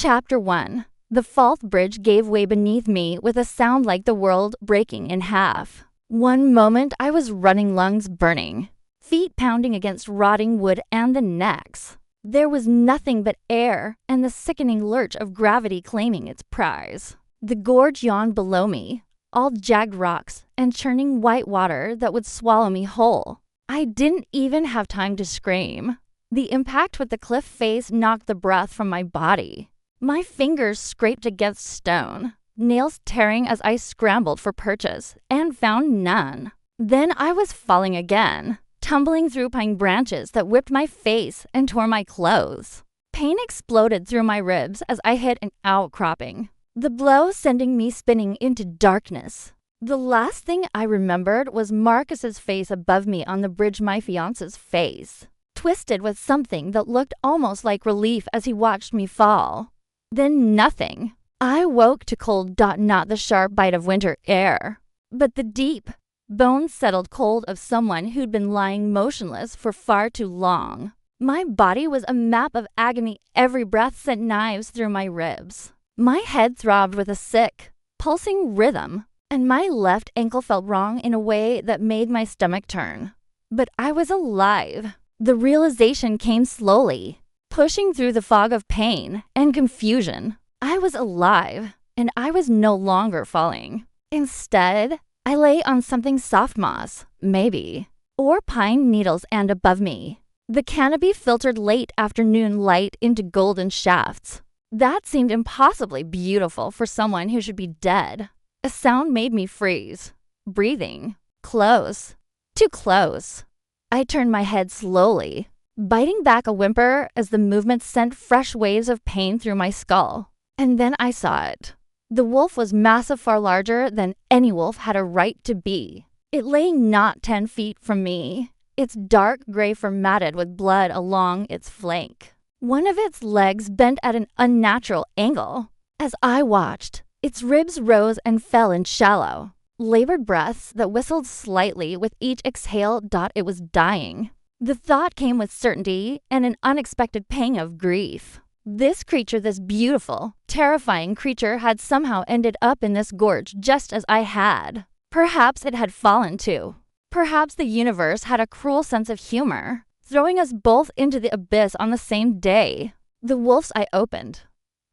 Chapter 1. The false bridge gave way beneath me with a sound like the world breaking in half. One moment I was running, lungs burning, feet pounding against rotting wood, and the next there was nothing but air and the sickening lurch of gravity claiming its prize. The gorge yawned below me, all jagged rocks and churning white water that would swallow me whole. I didn't even have time to scream. The impact with the cliff face knocked the breath from my body. My fingers scraped against stone, nails tearing as I scrambled for purchase and found none. Then I was falling again, tumbling through pine branches that whipped my face and tore my clothes. Pain exploded through my ribs as I hit an outcropping, the blow sending me spinning into darkness. The last thing I remembered was Marcus's face above me on the bridge, my fiance's face, twisted with something that looked almost like relief as he watched me fall. Then nothing. I woke to cold, not the sharp bite of winter air, but the deep, bone-settled cold of someone who'd been lying motionless for far too long. My body was a map of agony. Every breath sent knives through my ribs. My head throbbed with a sick, pulsing rhythm, and my left ankle felt wrong in a way that made my stomach turn. But I was alive. The realization came slowly, pushing through the fog of pain and confusion. I was alive, and I was no longer falling. Instead, I lay on something soft, moss, maybe, or pine needles, and above me, the canopy filtered late afternoon light into golden shafts. That seemed impossibly beautiful for someone who should be dead. A sound made me freeze, breathing, close, too close. I turned my head slowly, biting back a whimper as the movement sent fresh waves of pain through my skull. And then I saw it. The wolf was massive, far larger than any wolf had a right to be. It lay not 10 feet from me, its dark gray fur matted with blood along its flank. One of its legs bent at an unnatural angle. As I watched, its ribs rose and fell in shallow, labored breaths that whistled slightly with each exhale. It was dying. The thought came with certainty and an unexpected pang of grief. This creature, this beautiful, terrifying creature, had somehow ended up in this gorge just as I had. Perhaps it had fallen too. Perhaps the universe had a cruel sense of humor, throwing us both into the abyss on the same day. The wolf's eye opened.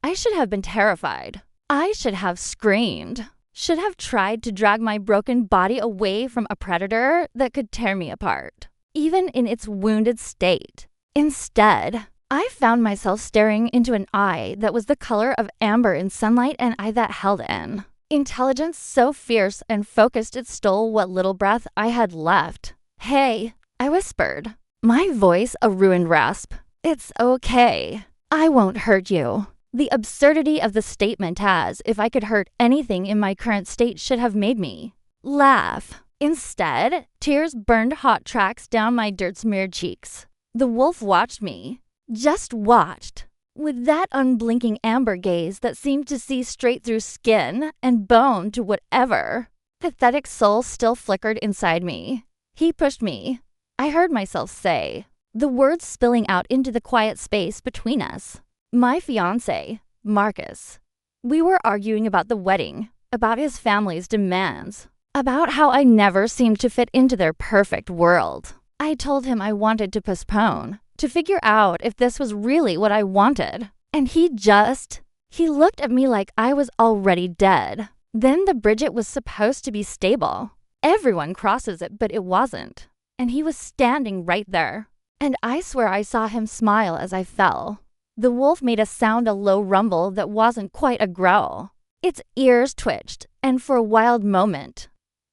I should have been terrified. I should have screamed. Should have tried to drag my broken body away from a predator that could tear me apart, even in its wounded state. Instead, I found myself staring into an eye that was the color of amber in sunlight, an eye that held in intelligence so fierce and focused it stole what little breath I had left. "Hey," I whispered, my voice a ruined rasp. "It's okay. I won't hurt you." The absurdity of the statement, as if I could hurt anything in my current state, should have made me laugh. Instead, tears burned hot tracks down my dirt-smeared cheeks. The wolf watched me. Just watched, with that unblinking amber gaze that seemed to see straight through skin and bone to whatever pathetic soul still flickered inside me. He pushed me, I heard myself say, the words spilling out into the quiet space between us. My fiancé, Marcus. We were arguing about the wedding, about his family's demands, about how I never seemed to fit into their perfect world. I told him I wanted to postpone, to figure out if this was really what I wanted. And he looked at me like I was already dead. Then the Bridget was supposed to be stable. Everyone crosses it, but it wasn't. And he was standing right there. And I swear I saw him smile as I fell. The wolf made a sound, a low rumble that wasn't quite a growl. Its ears twitched, and for a wild moment,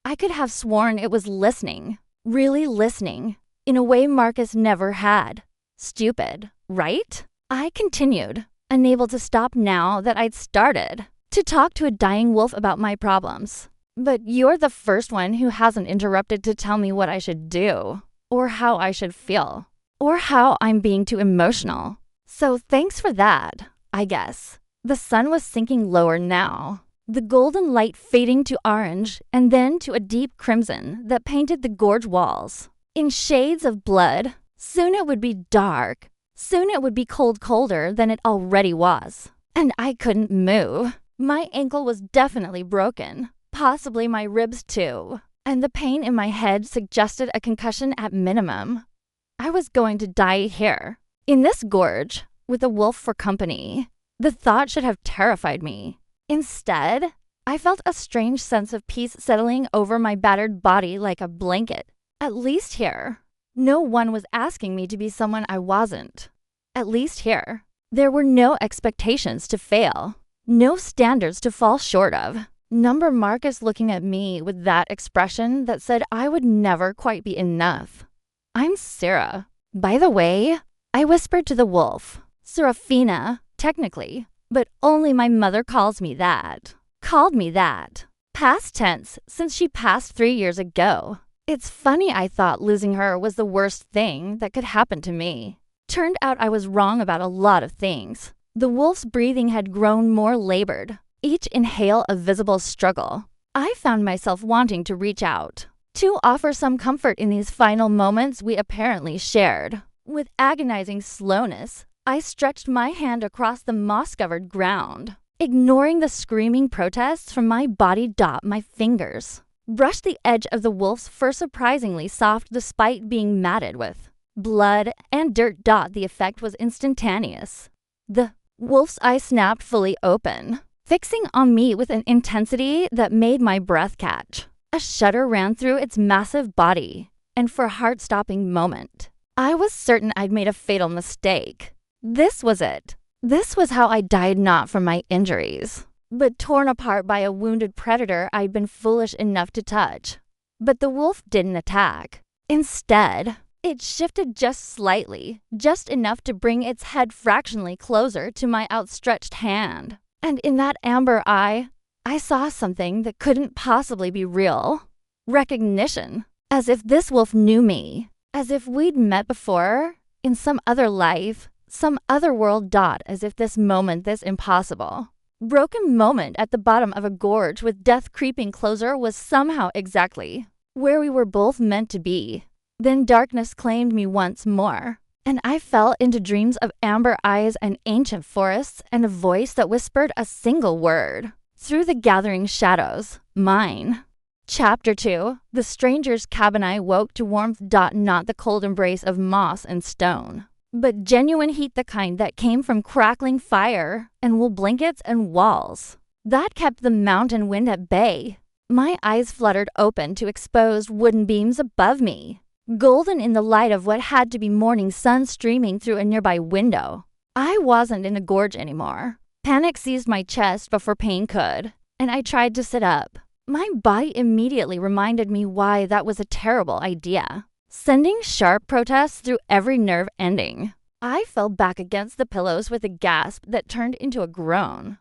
I could have sworn it was listening, really listening, in a way Marcus never had. Stupid, right? I continued, unable to stop now that I'd started, to talk to a dying wolf about my problems. But you're the first one who hasn't interrupted to tell me what I should do, or how I should feel, or how I'm being too emotional. So thanks for that, I guess. The sun was sinking lower now, the golden light fading to orange and then to a deep crimson that painted the gorge walls in shades of blood. Soon it would be dark. Soon it would be colder than it already was. and I couldn't move. My ankle was definitely broken, possibly my ribs too, and the pain in my head suggested a concussion at minimum. I was going to die here, in this gorge, with a wolf for company. The thought should have terrified me. Instead, I felt a strange sense of peace settling over my battered body like a blanket. At least here, no one was asking me to be someone I wasn't. At least here, there were no expectations to fail, no standards to fall short of. Number Marcus looking at me with that expression that said I would never quite be enough. I'm Sarah. By the way, I whispered to the wolf. Serafina, technically, but only my mother calls me that. Called me that. Past tense, since she passed 3 years ago. It's funny I thought losing her was the worst thing that could happen to me. Turned out I was wrong about a lot of things. The wolf's breathing had grown more labored, each inhale a visible struggle. I found myself wanting to reach out, to offer some comfort in these final moments we apparently shared. With agonizing slowness, I stretched my hand across the moss-covered ground, ignoring the screaming protests from my body. My fingers brushed the edge of the wolf's fur surprisingly soft despite being matted with blood and dirt. The effect was instantaneous. The wolf's eye snapped fully open, fixing on me with an intensity that made my breath catch. A shudder ran through its massive body, and for a heart-stopping moment, I was certain I'd made a fatal mistake. This was it. This was how I died, not from my injuries, but torn apart by a wounded predator I'd been foolish enough to touch. But the wolf didn't attack. Instead, it shifted just slightly, just enough to bring its head fractionally closer to my outstretched hand. And in that amber eye, I saw something that couldn't possibly be real. Recognition. As if this wolf knew me. As if we'd met before, in some other life, some other world. As if this moment, this impossible, broken moment at the bottom of a gorge with death creeping closer, was somehow exactly where we were both meant to be. Then darkness claimed me once more, and I fell into dreams of amber eyes and ancient forests and a voice that whispered a single word through the gathering shadows. Mine. Chapter 2. The stranger's cabin. I woke to warmth. Not the cold embrace of moss and stone, but genuine heat, the kind that came from crackling fire and wool blankets and walls. That kept the mountain wind at bay. My eyes fluttered open to exposed wooden beams above me, golden in the light of what had to be morning sun streaming through a nearby window. I wasn't in a gorge anymore. Panic seized my chest before pain could, and I tried to sit up. My body immediately reminded me why that was a terrible idea, sending sharp protests through every nerve ending. I fell back against the pillows with a gasp that turned into a groan.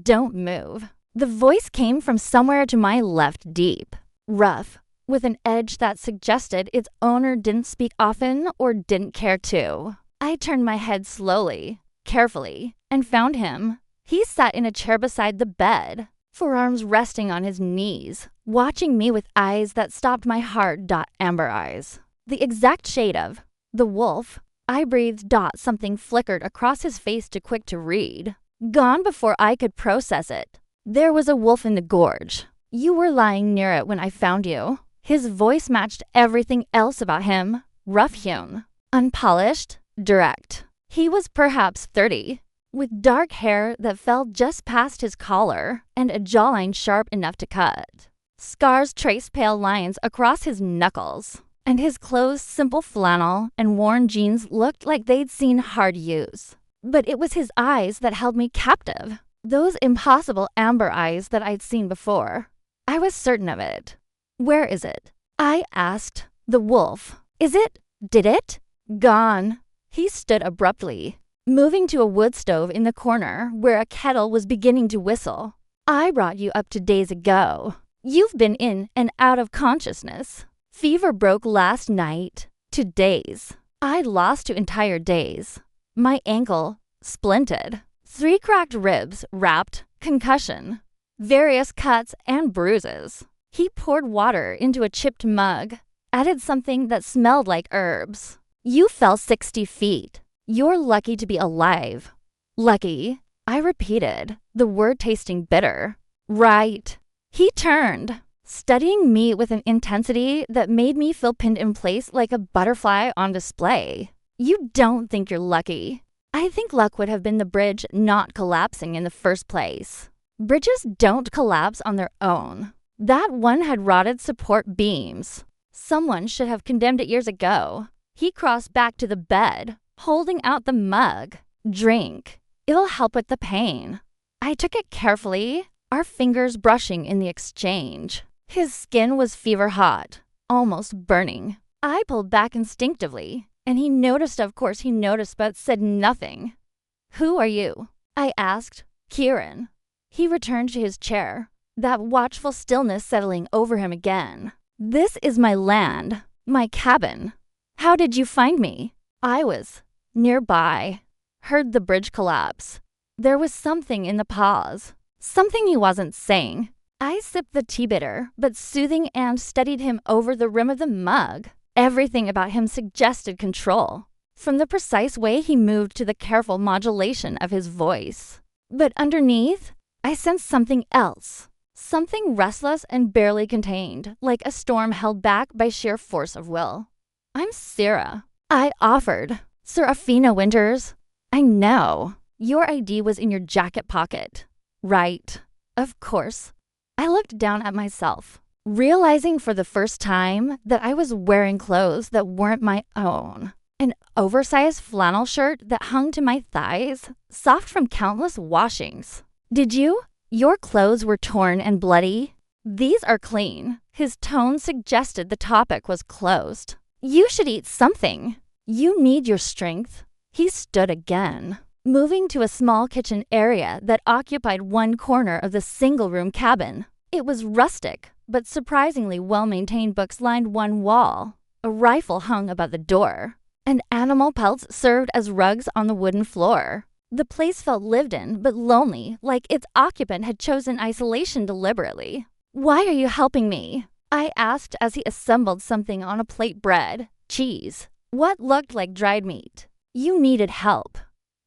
Don't move. The voice came from somewhere to my left, deep, rough, with an edge that suggested its owner didn't speak often or didn't care to. I turned my head slowly, carefully, and found him. He sat in a chair beside the bed, forearms resting on his knees, watching me with eyes that stopped my heart. Amber eyes. The exact shade of the wolf. I breathed. Something flickered across his face, too quick to read. Gone before I could process it. There was a wolf in the gorge. You were lying near it when I found you. His voice matched everything else about him. Rough-hewn, unpolished, direct. He was perhaps 30, with dark hair that fell just past his collar and a jawline sharp enough to cut. Scars traced pale lines across his knuckles, and his clothes, simple flannel and worn jeans, looked like they'd seen hard use. But it was his eyes that held me captive. Those impossible amber eyes that I'd seen before. I was certain of it. Where is it? I asked the wolf. Is it? Did it? Gone. He stood abruptly, moving to a wood stove in the corner where a kettle was beginning to whistle. I brought you up to days ago. You've been in and out of consciousness. Fever broke last night. To days. I'd lost to entire days. My ankle, splinted. 3 cracked ribs, wrapped, concussion. Various cuts and bruises. He poured water into a chipped mug, added something that smelled like herbs. You fell 60 feet. You're lucky to be alive. Lucky. I repeated, the word tasting bitter. Right. He turned, studying me with an intensity that made me feel pinned in place like a butterfly on display. You don't think you're lucky. I think luck would have been the bridge not collapsing in the first place. Bridges don't collapse on their own. That one had rotted support beams. Someone should have condemned it years ago. He crossed back to the bed, holding out the mug. Drink. It'll help with the pain. I took it carefully, our fingers brushing in the exchange. His skin was fever hot, almost burning. I pulled back instinctively, and he noticed, of course he noticed, but said nothing. Who are you? I asked. Kieran. He returned to his chair, that watchful stillness settling over him again. This is my land, my cabin. How did you find me? I was nearby. Heard the bridge collapse. There was something in the pause, something he wasn't saying. I sipped the tea bitter, but soothing, and studied him over the rim of the mug. Everything about him suggested control, from the precise way he moved to the careful modulation of his voice. But underneath, I sensed something else, something restless and barely contained, like a storm held back by sheer force of will. I'm Sarah, I offered. Serafina Winters. I know. Your ID was in your jacket pocket. Right. Of course. I looked down at myself, realizing for the first time that I was wearing clothes that weren't my own. An oversized flannel shirt that hung to my thighs, soft from countless washings. Did you? Your clothes were torn and bloody. These are clean. His tone suggested the topic was closed. You should eat something. You need your strength. He stood again, moving to a small kitchen area that occupied one corner of the single-room cabin. It was rustic, but surprisingly well-maintained. Books lined one wall. A rifle hung above the door, and animal pelts served as rugs on the wooden floor. The place felt lived in, but lonely, like its occupant had chosen isolation deliberately. Why are you helping me? I asked as he assembled something on a plate: bread, cheese, what looked like dried meat. You needed help.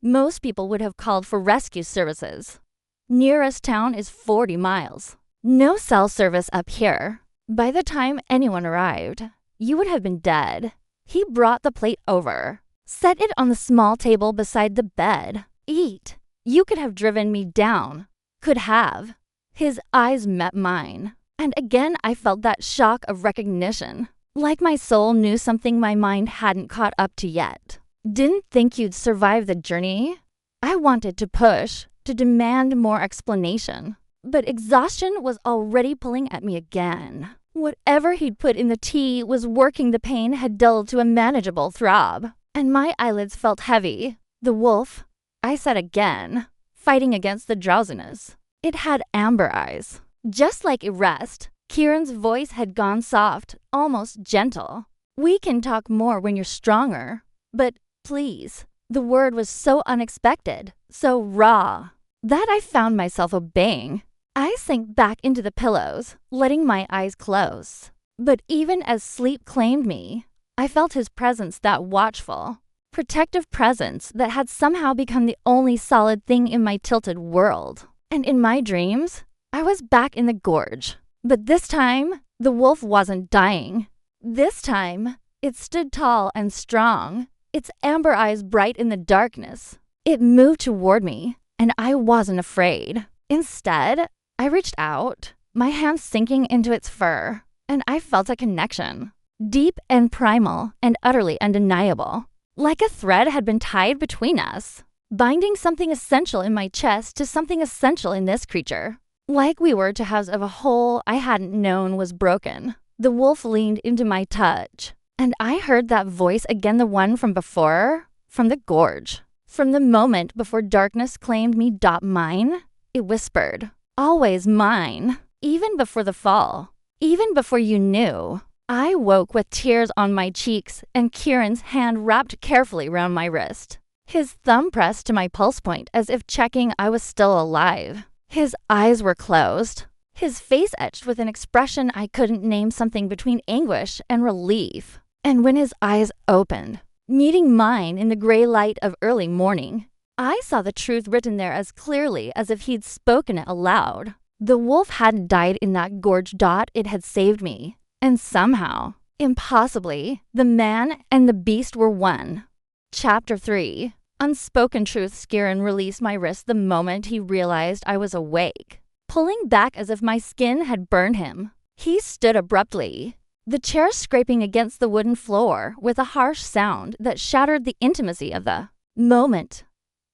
Most people would have called for rescue services. Nearest town is 40 miles. No cell service up here. By the time anyone arrived, you would have been dead. He brought the plate over, set it on the small table beside the bed. Eat. You could have driven me down. Could have. His eyes met mine, and again I felt that shock of recognition, like my soul knew something my mind hadn't caught up to yet. Didn't think you'd survive the journey? I wanted to push, to demand more explanation, but exhaustion was already pulling at me again. Whatever he'd put in the tea was working. The pain had dulled to a manageable throb, and my eyelids felt heavy. The wolf, I said again, fighting against the drowsiness. It had amber eyes. Just like Irest, Kieran's voice had gone soft, almost gentle. We can talk more when you're stronger, but please. The word was so unexpected, so raw, that I found myself obeying. I sank back into the pillows, letting my eyes close. But even as sleep claimed me, I felt his presence, that watchful, protective presence that had somehow become the only solid thing in my tilted world. And in my dreams, I was back in the gorge. But this time, the wolf wasn't dying. This time, it stood tall and strong, its amber eyes bright in the darkness. It moved toward me, and I wasn't afraid. Instead, I reached out, my hand sinking into its fur, and I felt a connection, deep and primal and utterly undeniable. Like a thread had been tied between us, binding something essential in my chest to something essential in this creature. Like we were to halves of a whole I hadn't known was broken. The wolf leaned into my touch, and I heard that voice again, the one from before, from the gorge. From the moment before darkness claimed me. Mine, it whispered. Always mine, even before the fall, even before you knew. I woke with tears on my cheeks and Kieran's hand wrapped carefully round my wrist. His thumb pressed to my pulse point as if checking I was still alive. His eyes were closed, his face etched with an expression I couldn't name, something between anguish and relief. And when his eyes opened, meeting mine in the gray light of early morning, I saw the truth written there as clearly as if he'd spoken it aloud. The wolf hadn't died in that gorge. It had saved me. And somehow, impossibly, the man and the beast were one. Chapter 3. Unspoken truth. Kieran released my wrist the moment he realized I was awake, pulling back as if my skin had burned him. He stood abruptly, the chair scraping against the wooden floor with a harsh sound that shattered the intimacy of the moment.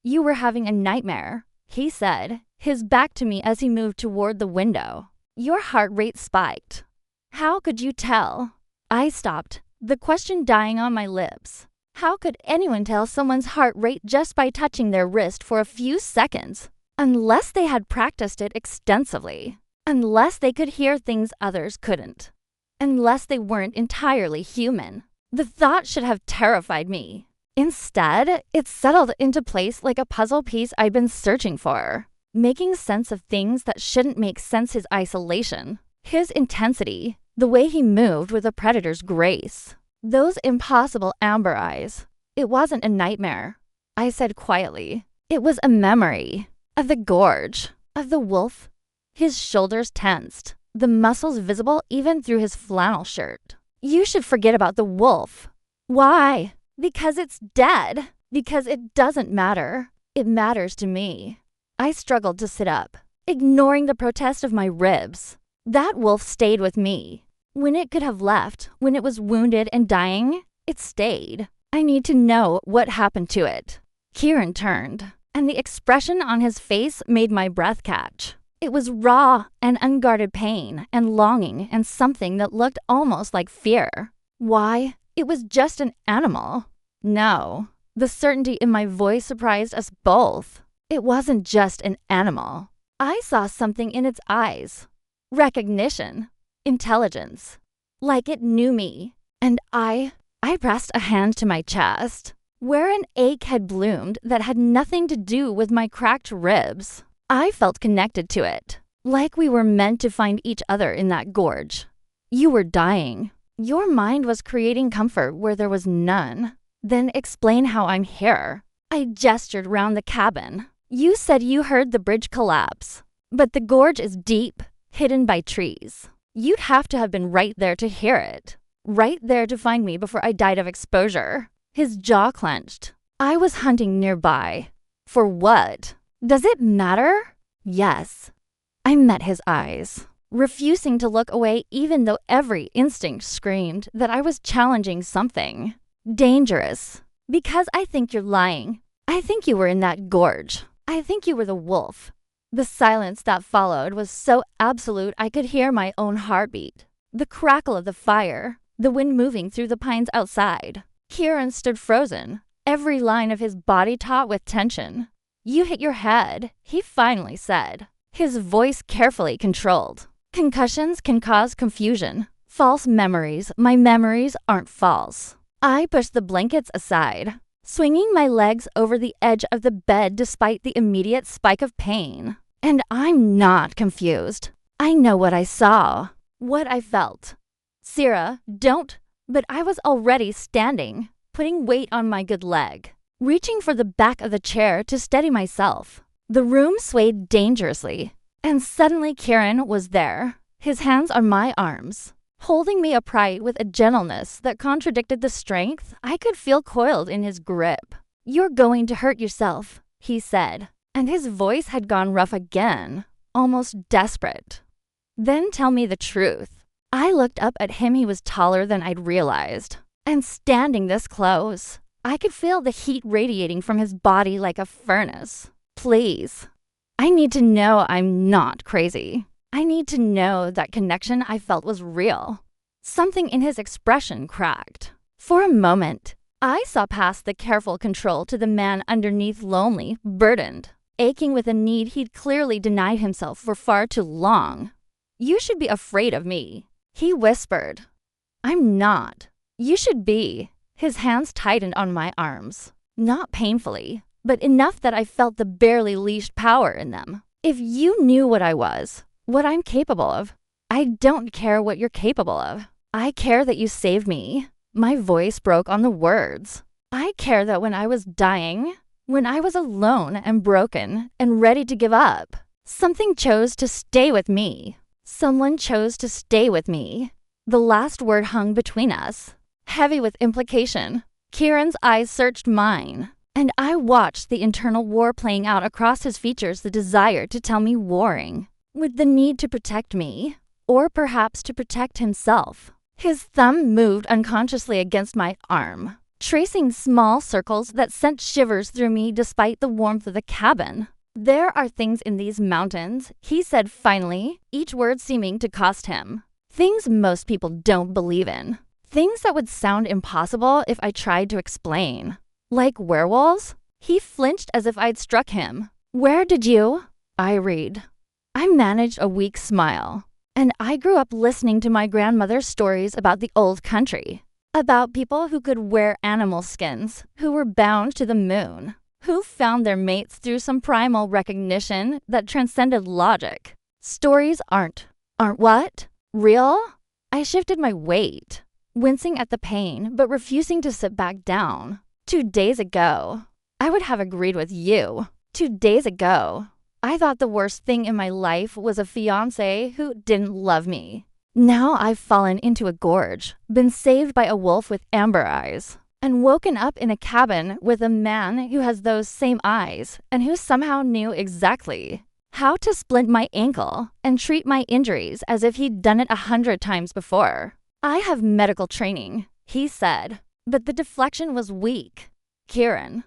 "You were having a nightmare," he said, his back to me as he moved toward the window. Your heart rate spiked. "How could you tell?" I stopped, the question dying on my lips. How could anyone tell someone's heart rate just by touching their wrist for a few seconds? Unless they had practiced it extensively. Unless they could hear things others couldn't. Unless they weren't entirely human. The thought should have terrified me. Instead, it settled into place like a puzzle piece I'd been searching for, making sense of things that shouldn't make sense. His isolation, his intensity, the way he moved with a predator's grace. Those impossible amber eyes. It wasn't a nightmare, I said quietly. It was a memory of the gorge, of the wolf. His shoulders tensed, the muscles visible even through his flannel shirt. "You should forget about the wolf." "Why?" "Because it's dead. Because it doesn't matter. It matters to me." I struggled to sit up, ignoring the protest of my ribs. That wolf stayed with me. When it could have left, when it was wounded and dying, it stayed. I need to know what happened to it. Kieran turned, and the expression on his face made my breath catch. It was raw and unguarded pain and longing and something that looked almost like fear. Why? It was just an animal. No. The certainty in my voice surprised us both. It wasn't just an animal. I saw something in its eyes. Recognition. Intelligence. Like it knew me. And I pressed a hand to my chest, where an ache had bloomed that had nothing to do with my cracked ribs. I felt connected to it, like we were meant to find each other in that gorge. "You were dying. Your mind was creating comfort where there was none. Then explain how I'm here." I gestured round the cabin. "You said you heard the bridge collapse, but the gorge is deep, hidden by trees. You'd have to have been right there to hear it. Right there to find me before I died of exposure." His jaw clenched. "I was hunting nearby. For what? Does it matter?" "Yes." I met his eyes, refusing to look away even though every instinct screamed that I was challenging something dangerous. "Because I think you're lying. I think you were in that gorge. I think you were the wolf." The silence that followed was so absolute I could hear my own heartbeat, the crackle of the fire, the wind moving through the pines outside. Kieran stood frozen, every line of his body taut with tension. "You hit your head," he finally said, his voice carefully controlled. "Concussions can cause confusion. False memories. My memories aren't false." I pushed the blankets aside, swinging my legs over the edge of the bed despite the immediate spike of pain. And I'm not confused. I know what I saw, what I felt. "Sierra, don't." But I was already standing, putting weight on my good leg, reaching for the back of the chair to steady myself. The room swayed dangerously, and suddenly Kieran was there, his hands on my arms, holding me upright with a gentleness that contradicted the strength I could feel coiled in his grip. "You're going to hurt yourself," he said, and his voice had gone rough again, almost desperate. "Then tell me the truth." I looked up at him. He was taller than I'd realized, and standing this close, I could feel the heat radiating from his body like a furnace. "Please. I need to know I'm not crazy. I need to know that connection I felt was real." Something in his expression cracked. For a moment, I saw past the careful control to the man underneath, lonely, burdened, aching with a need he'd clearly denied himself for far too long. "You should be afraid of me," he whispered. "I'm not. You should be." His hands tightened on my arms, not painfully, but enough that I felt the barely leashed power in them. "If you knew what I was, what I'm capable of." "I don't care what you're capable of. I care that you saved me." My voice broke on the words. "I care that when I was dying, When I was alone and broken and ready to give up, something chose to stay with me. Someone chose to stay with me. The last word hung between us, heavy with implication. Kieran's eyes searched mine, and I watched the internal war playing out across his features, the desire to tell me warring, with the need to protect me, or perhaps to protect himself. His thumb moved unconsciously against my arm, tracing small circles that sent shivers through me despite the warmth of the cabin. "There are things in these mountains," he said finally, each word seeming to cost him. "Things most people don't believe in. Things that would sound impossible if I tried to explain. Like werewolves?" He flinched as if I'd struck him. "Where did you?" I read. I managed a weak smile. And I grew up listening to my grandmother's stories about the old country. About people who could wear animal skins, who were bound to the moon, who found their mates through some primal recognition that transcended logic. Stories aren't what? Real? I shifted my weight, wincing at the pain, but refusing to sit back down. 2 days ago, I would have agreed with you. 2 days ago, I thought the worst thing in my life was a fiancé who didn't love me. Now I've fallen into a gorge, been saved by a wolf with amber eyes, and woken up in a cabin with a man who has those same eyes and who somehow knew exactly how to splint my ankle and treat my injuries as if he'd done it 100 times before. "I have medical training," he said, but the deflection was weak. "Kieran."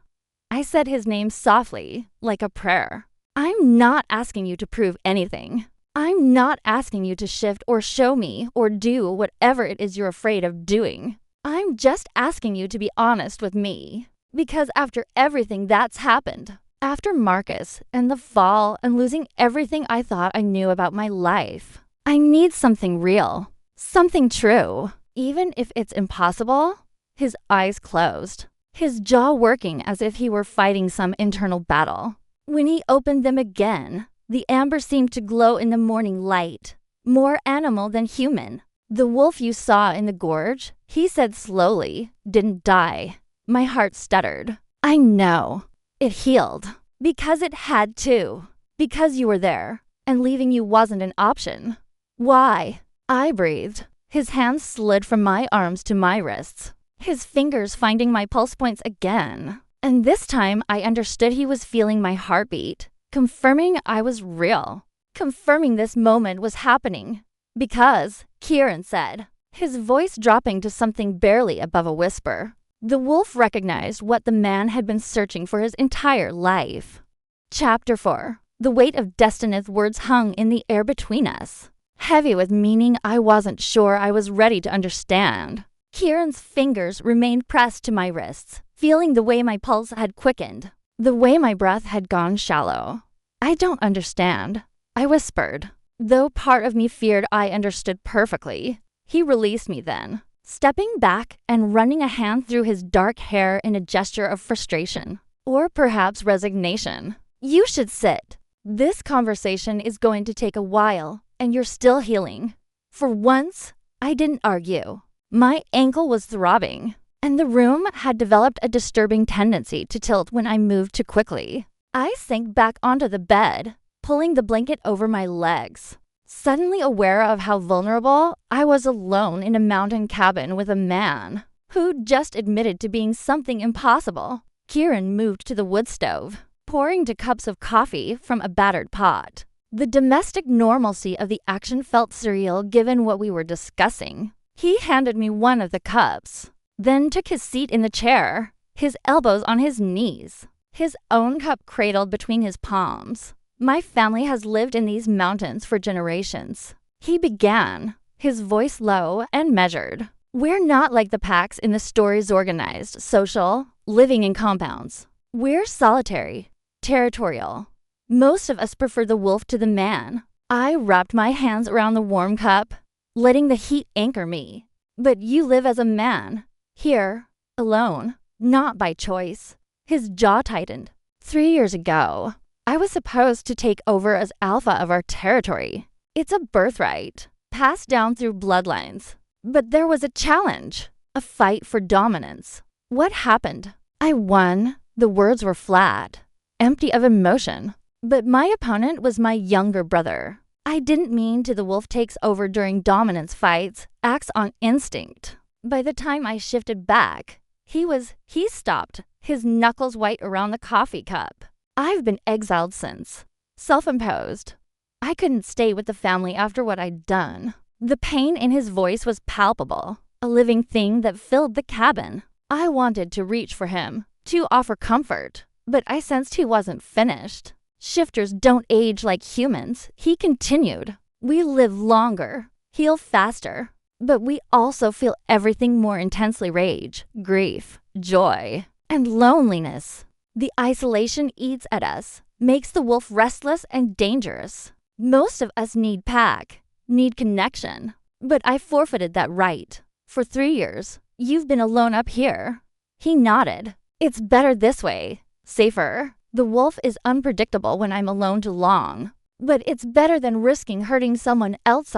I said his name softly, like a prayer. "I'm not asking you to prove anything. I'm not asking you to shift or show me or do whatever it is you're afraid of doing. I'm just asking you to be honest with me. Because after everything that's happened, after Marcus and the fall and losing everything I thought I knew about my life, I need something real, something true, even if it's impossible." His eyes closed, his jaw working as if he were fighting some internal battle. When he opened them again, the amber seemed to glow in the morning light, more animal than human. "The wolf you saw in the gorge," he said slowly, "didn't die." My heart stuttered. "I know. It healed. Because it had to. Because you were there, and leaving you wasn't an option." "Why?" I breathed. His hands slid from my arms to my wrists, his fingers finding my pulse points again. And this time I understood he was feeling my heartbeat, confirming I was real, confirming this moment was happening. "Because," Kieran said, his voice dropping to something barely above a whisper, "the wolf recognized what the man had been searching for his entire life." Chapter 4. The weight of Destineth's words hung in the air between us, heavy with meaning I wasn't sure I was ready to understand. Kieran's fingers remained pressed to my wrists, feeling the way my pulse had quickened, the way my breath had gone shallow. "I don't understand," I whispered, though part of me feared I understood perfectly. He released me then, stepping back and running a hand through his dark hair in a gesture of frustration, or perhaps resignation. "You should sit. This conversation is going to take a while, and you're still healing." For once, I didn't argue. My ankle was throbbing, and the room had developed a disturbing tendency to tilt when I moved too quickly. I sank back onto the bed, pulling the blanket over my legs, suddenly aware of how vulnerable I was alone in a mountain cabin with a man who'd just admitted to being something impossible. Kieran moved to the wood stove, pouring 2 cups of coffee from a battered pot. The domestic normalcy of the action felt surreal given what we were discussing. He handed me one of the cups, then took his seat in the chair, his elbows on his knees, his own cup cradled between his palms. "My family has lived in these mountains for generations," he began, his voice low and measured. "We're not like the packs in the stories, organized, social, living in compounds. We're solitary, territorial. Most of us prefer the wolf to the man." I wrapped my hands around the warm cup, letting the heat anchor me. "But you live as a man, here, alone, not by choice." His jaw tightened. 3 years ago, I was supposed to take over as alpha of our territory. It's a birthright, passed down through bloodlines. But there was a challenge, a fight for dominance. What happened? I won, The words were flat, empty of emotion. But my opponent was my younger brother. I didn't mean to. The wolf takes over during dominance fights, acts on instinct. By the time I shifted back, he stopped, his knuckles white around the coffee cup. I've been exiled since. Self-imposed. I couldn't stay with the family after what I'd done. The pain in his voice was palpable, a living thing that filled the cabin. I wanted to reach for him, to offer comfort, but I sensed he wasn't finished. Shifters don't age like humans, he continued. We live longer, heal faster, but we also feel everything more intensely: rage, grief, joy, and loneliness. The isolation eats at us, makes the wolf restless and dangerous. Most of us need pack, need connection, but I forfeited that right. For 3 years, you've been alone up here. He nodded. It's better this way, safer. The wolf is unpredictable when I'm alone too long, but it's better than risking hurting someone else.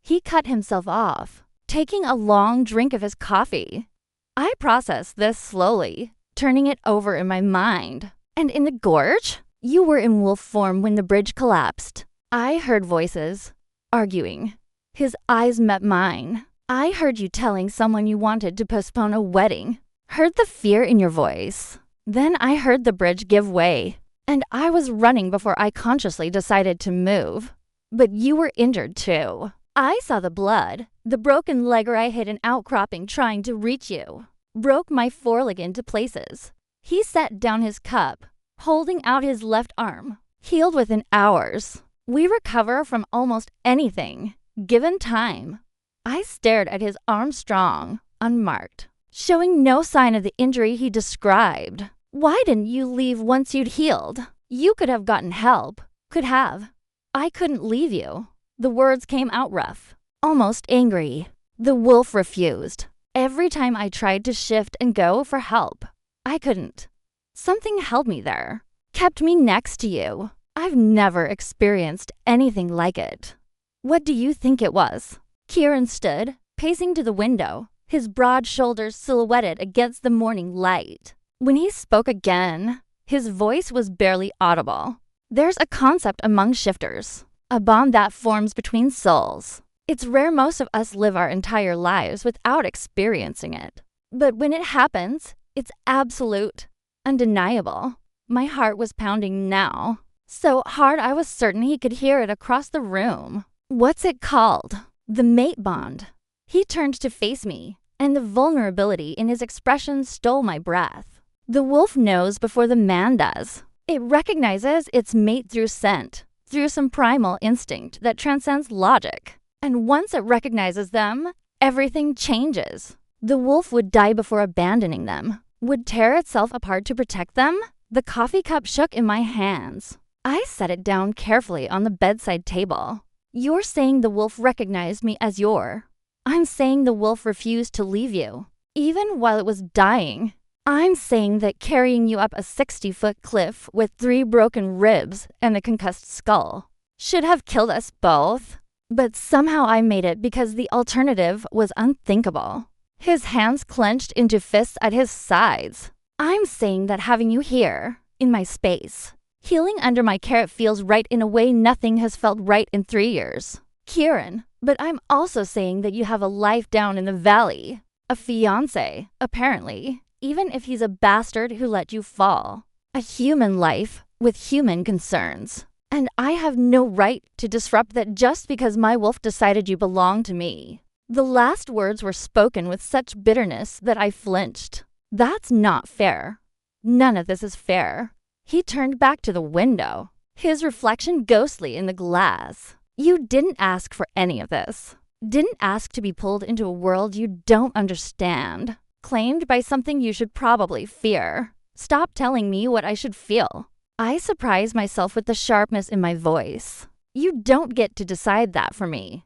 He cut himself off, taking a long drink of his coffee. I processed this slowly, turning it over in my mind. And in the gorge? You were in wolf form when the bridge collapsed. I heard voices, arguing. His eyes met mine. I heard you telling someone you wanted to postpone a wedding. Heard the fear in your voice. Then I heard the bridge give way, and I was running before I consciously decided to move. But you were injured too. I saw the blood, the broken leg where I hit an outcropping trying to reach you. Broke my foreleg into places. He set down his cup, holding out his left arm. Healed within hours. We recover from almost anything, given time. I stared at his arm, strong, unmarked, showing no sign of the injury he described. Why didn't you leave once you'd healed? You could have gotten help. Could have. I couldn't leave you. The words came out rough, almost angry. The wolf refused. Every time I tried to shift and go for help, I couldn't. Something held me there, kept me next to you. I've never experienced anything like it. What do you think it was? Kieran stood, pacing to the window, his broad shoulders silhouetted against the morning light. When he spoke again, his voice was barely audible. There's a concept among shifters, a bond that forms between souls. It's rare most of us live our entire lives without experiencing it. But when it happens, it's absolute, undeniable. My heart was pounding now, so hard I was certain he could hear it across the room. What's it called? The mate bond. He turned to face me, and the vulnerability in his expression stole my breath. The wolf knows before the man does. It recognizes its mate through scent, through some primal instinct that transcends logic. And once it recognizes them, everything changes. The wolf would die before abandoning them, would tear itself apart to protect them. The coffee cup shook in my hands. I set it down carefully on the bedside table. You're saying the wolf recognized me as your. I'm saying the wolf refused to leave you, even while it was dying. I'm saying that carrying you up a 60-foot cliff with 3 broken ribs and a concussed skull should have killed us both. But somehow I made it because the alternative was unthinkable. His hands clenched into fists at his sides. I'm saying that having you here, in my space, healing under my care, feels right in a way nothing has felt right in 3 years. Kieran, but I'm also saying that you have a life down in the valley. A fiancé, apparently, even if he's a bastard who let you fall. A human life with human concerns. And I have no right to disrupt that just because my wolf decided you belong to me. The last words were spoken with such bitterness that I flinched. That's not fair. None of this is fair. He turned back to the window, his reflection ghostly in the glass. You didn't ask for any of this. Didn't ask to be pulled into a world you don't understand. Claimed by something you should probably fear. Stop telling me what I should feel. I surprised myself with the sharpness in my voice. You don't get to decide that for me.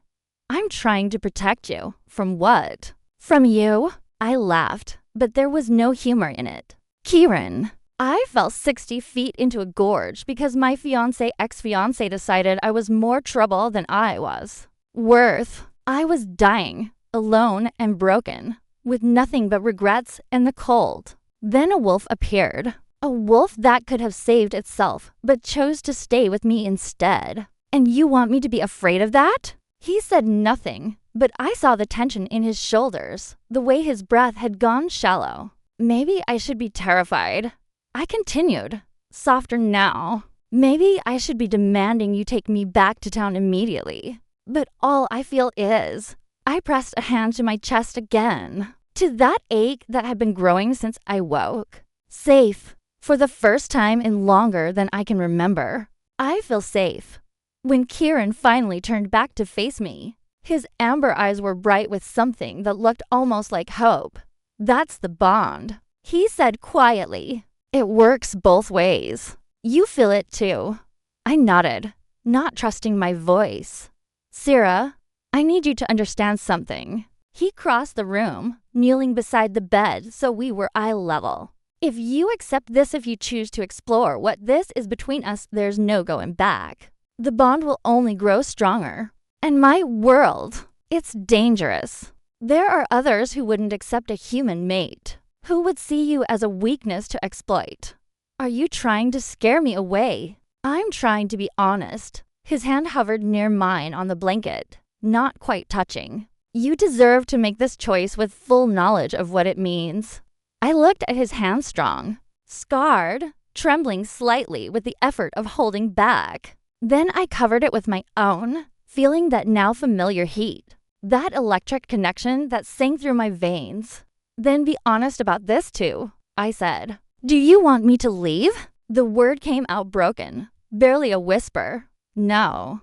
I'm trying to protect you. From what? From you? I laughed, but there was no humor in it. Kieran. I fell 60 feet into a gorge because my ex-fiancé decided I was more trouble than I was. Worth. I was dying, alone and broken, with nothing but regrets and the cold. Then a wolf appeared. A wolf that could have saved itself, but chose to stay with me instead. And you want me to be afraid of that? He said nothing, but I saw the tension in his shoulders, the way his breath had gone shallow. Maybe I should be terrified. I continued, softer now. Maybe I should be demanding you take me back to town immediately. But all I feel is, I pressed a hand to my chest again, to that ache that had been growing since I woke. Safe. For the first time in longer than I can remember, I feel safe. When Kieran finally turned back to face me, his amber eyes were bright with something that looked almost like hope. That's the bond, he said quietly. It works both ways. You feel it too. I nodded, not trusting my voice. Sierra, I need you to understand something. He crossed the room, kneeling beside the bed so we were eye level. If you accept this, if you choose to explore what this is between us, there's no going back. The bond will only grow stronger. And my world, it's dangerous. There are others who wouldn't accept a human mate, who would see you as a weakness to exploit. Are you trying to scare me away? I'm trying to be honest. His hand hovered near mine on the blanket, not quite touching. You deserve to make this choice with full knowledge of what it means. I looked at his hand strong, scarred, trembling slightly with the effort of holding back. Then I covered it with my own, feeling that now familiar heat, that electric connection that sank through my veins. Then be honest about this too, I said. Do you want me to leave? The word came out broken, barely a whisper. No.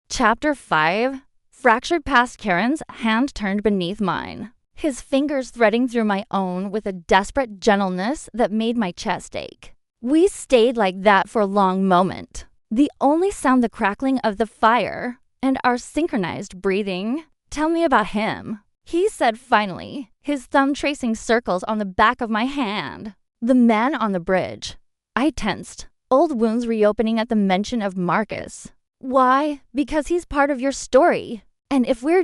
Chapter 5. Fractured past Kieran's hand turned beneath mine, his fingers threading through my own with a desperate gentleness that made my chest ache. We stayed like that for a long moment, the only sound the crackling of the fire and our synchronized breathing. Tell me about him, he said finally, his thumb tracing circles on the back of my hand. The man on the bridge. I tensed, old wounds reopening at the mention of Marcus. Why? Because he's part of your story. And if we're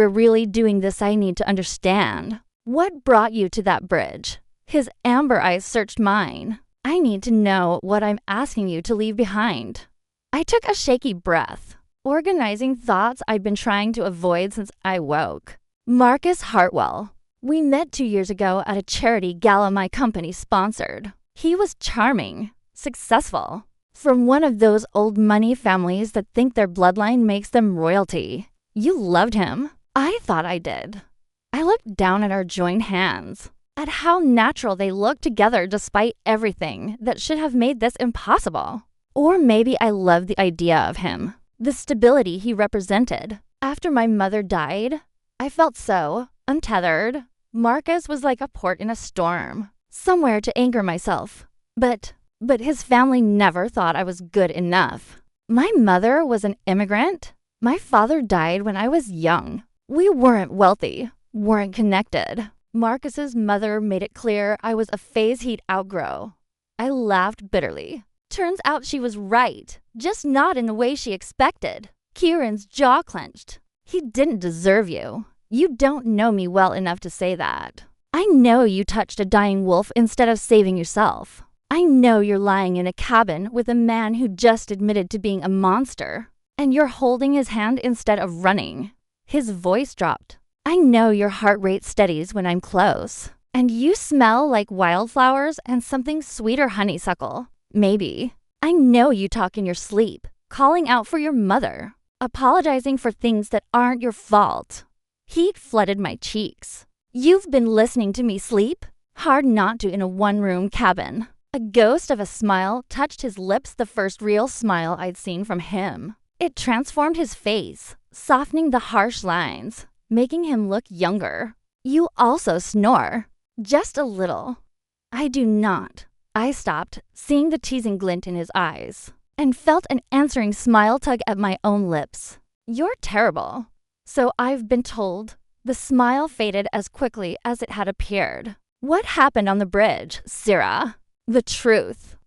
really doing this, I need to understand. What brought you to that bridge? His amber eyes searched mine. I need to know what I'm asking you to leave behind. I took a shaky breath, organizing thoughts I'd been trying to avoid since I woke. Marcus Hartwell. We met 2 years ago at a charity gala my company sponsored. He was charming, successful, from one of those old money families that think their bloodline makes them royalty. You loved him. I thought I did. I looked down at our joined hands, at how natural they looked together despite everything that should have made this impossible. Or maybe I loved the idea of him, the stability he represented. After my mother died, I felt so untethered. Marcus was like a port in a storm, somewhere to anchor myself. But his family never thought I was good enough. My mother was an immigrant. My father died when I was young. We weren't wealthy, weren't connected. Marcus's mother made it clear I was a phase he'd outgrow. I laughed bitterly. Turns out she was right, just not in the way she expected. Kieran's jaw clenched. He didn't deserve you. You don't know me well enough to say that. I know you touched a dying wolf instead of saving yourself. I know you're lying in a cabin with a man who just admitted to being a monster, and you're holding his hand instead of running. His voice dropped. I know your heart rate steadies when I'm close, and you smell like wildflowers and something sweeter honeysuckle. Maybe. I know you talk in your sleep, calling out for your mother, apologizing for things that aren't your fault. Heat flooded my cheeks. You've been listening to me sleep? Hard not to in a one-room cabin. A ghost of a smile touched his lips, the first real smile I'd seen from him. It transformed his face, softening the harsh lines, making him look younger. You also snore. Just a little. I do not. I stopped, seeing the teasing glint in his eyes, and felt an answering smile tug at my own lips. You're terrible. So I've been told. The smile faded as quickly as it had appeared. What happened on the bridge, Sierra? The truth.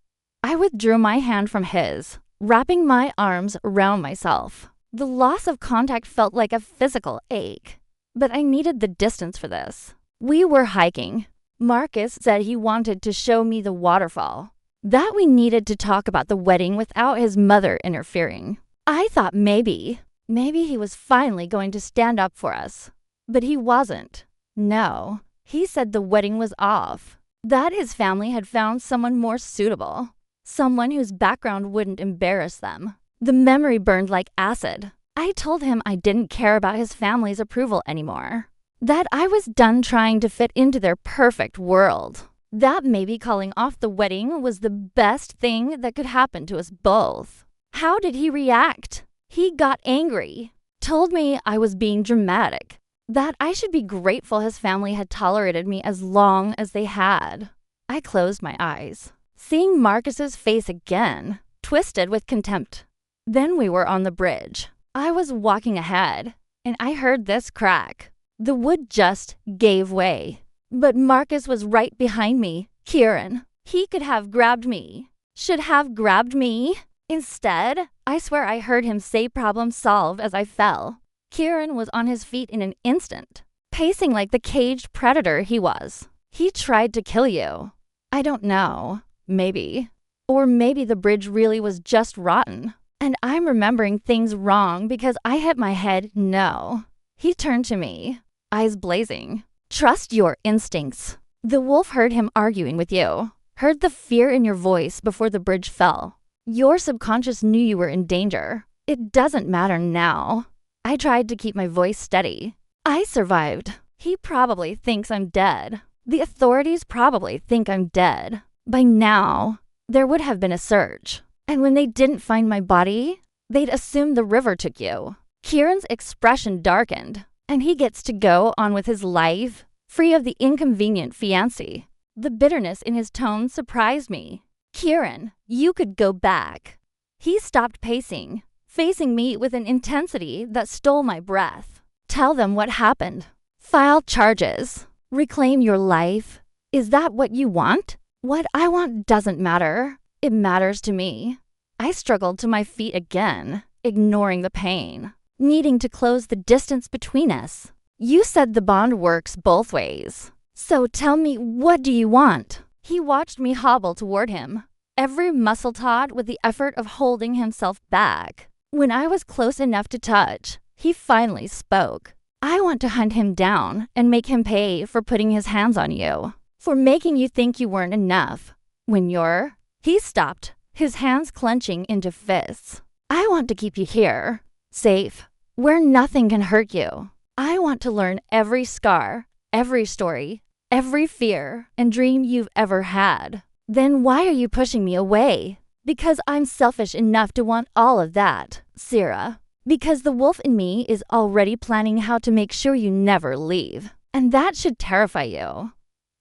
I withdrew my hand from his, wrapping my arms around myself. The loss of contact felt like a physical ache, but I needed the distance for this. We were hiking, Marcus said he wanted to show me the waterfall. That we needed to talk about the wedding without his mother interfering. I thought maybe he was finally going to stand up for us. But he wasn't. No, he said the wedding was off. That his family had found someone more suitable. Someone whose background wouldn't embarrass them. The memory burned like acid. I told him I didn't care about his family's approval anymore. That I was done trying to fit into their perfect world. That maybe calling off the wedding was the best thing that could happen to us both. How did he react? He got angry. Told me I was being dramatic. That I should be grateful his family had tolerated me as long as they had. I closed my eyes, seeing Marcus's face again, twisted with contempt. Then we were on the bridge. I was walking ahead, and I heard this crack. The wood just gave way. But Marcus was right behind me. Kieran. He could have grabbed me. Should have grabbed me. Instead, I swear I heard him say problem solve as I fell. Kieran was on his feet in an instant, pacing like the caged predator he was. He tried to kill you. I don't know. Maybe. Or maybe the bridge really was just rotten. And I'm remembering things wrong because I hit my head no. He turned to me, eyes blazing. Trust your instincts. The wolf heard him arguing with you, heard the fear in your voice before the bridge fell. Your subconscious knew you were in danger. It doesn't matter now. I tried to keep my voice steady. I survived. He probably thinks I'm dead. The authorities probably think I'm dead. By now, there would have been a search. And when they didn't find my body, they'd assume the river took you. Kieran's expression darkened, and he gets to go on with his life, free of the inconvenient fiancé. The bitterness in his tone surprised me. Kieran, you could go back. He stopped pacing, facing me with an intensity that stole my breath. Tell them what happened. File charges. Reclaim your life. Is that what you want? What I want doesn't matter. It matters to me. I struggled to my feet again, ignoring the pain, needing to close the distance between us. You said the bond works both ways. So tell me, what do you want? He watched me hobble toward him, every muscle taut with the effort of holding himself back. When I was close enough to touch, he finally spoke. I want to hunt him down and make him pay for putting his hands on you, for making you think you weren't enough. When you're... He stopped, his hands clenching into fists. I want to keep you here, safe, where nothing can hurt you. I want to learn every scar, every story, every fear and dream you've ever had. Then why are you pushing me away? Because I'm selfish enough to want all of that, Syrah. Because the wolf in me is already planning how to make sure you never leave. And that should terrify you.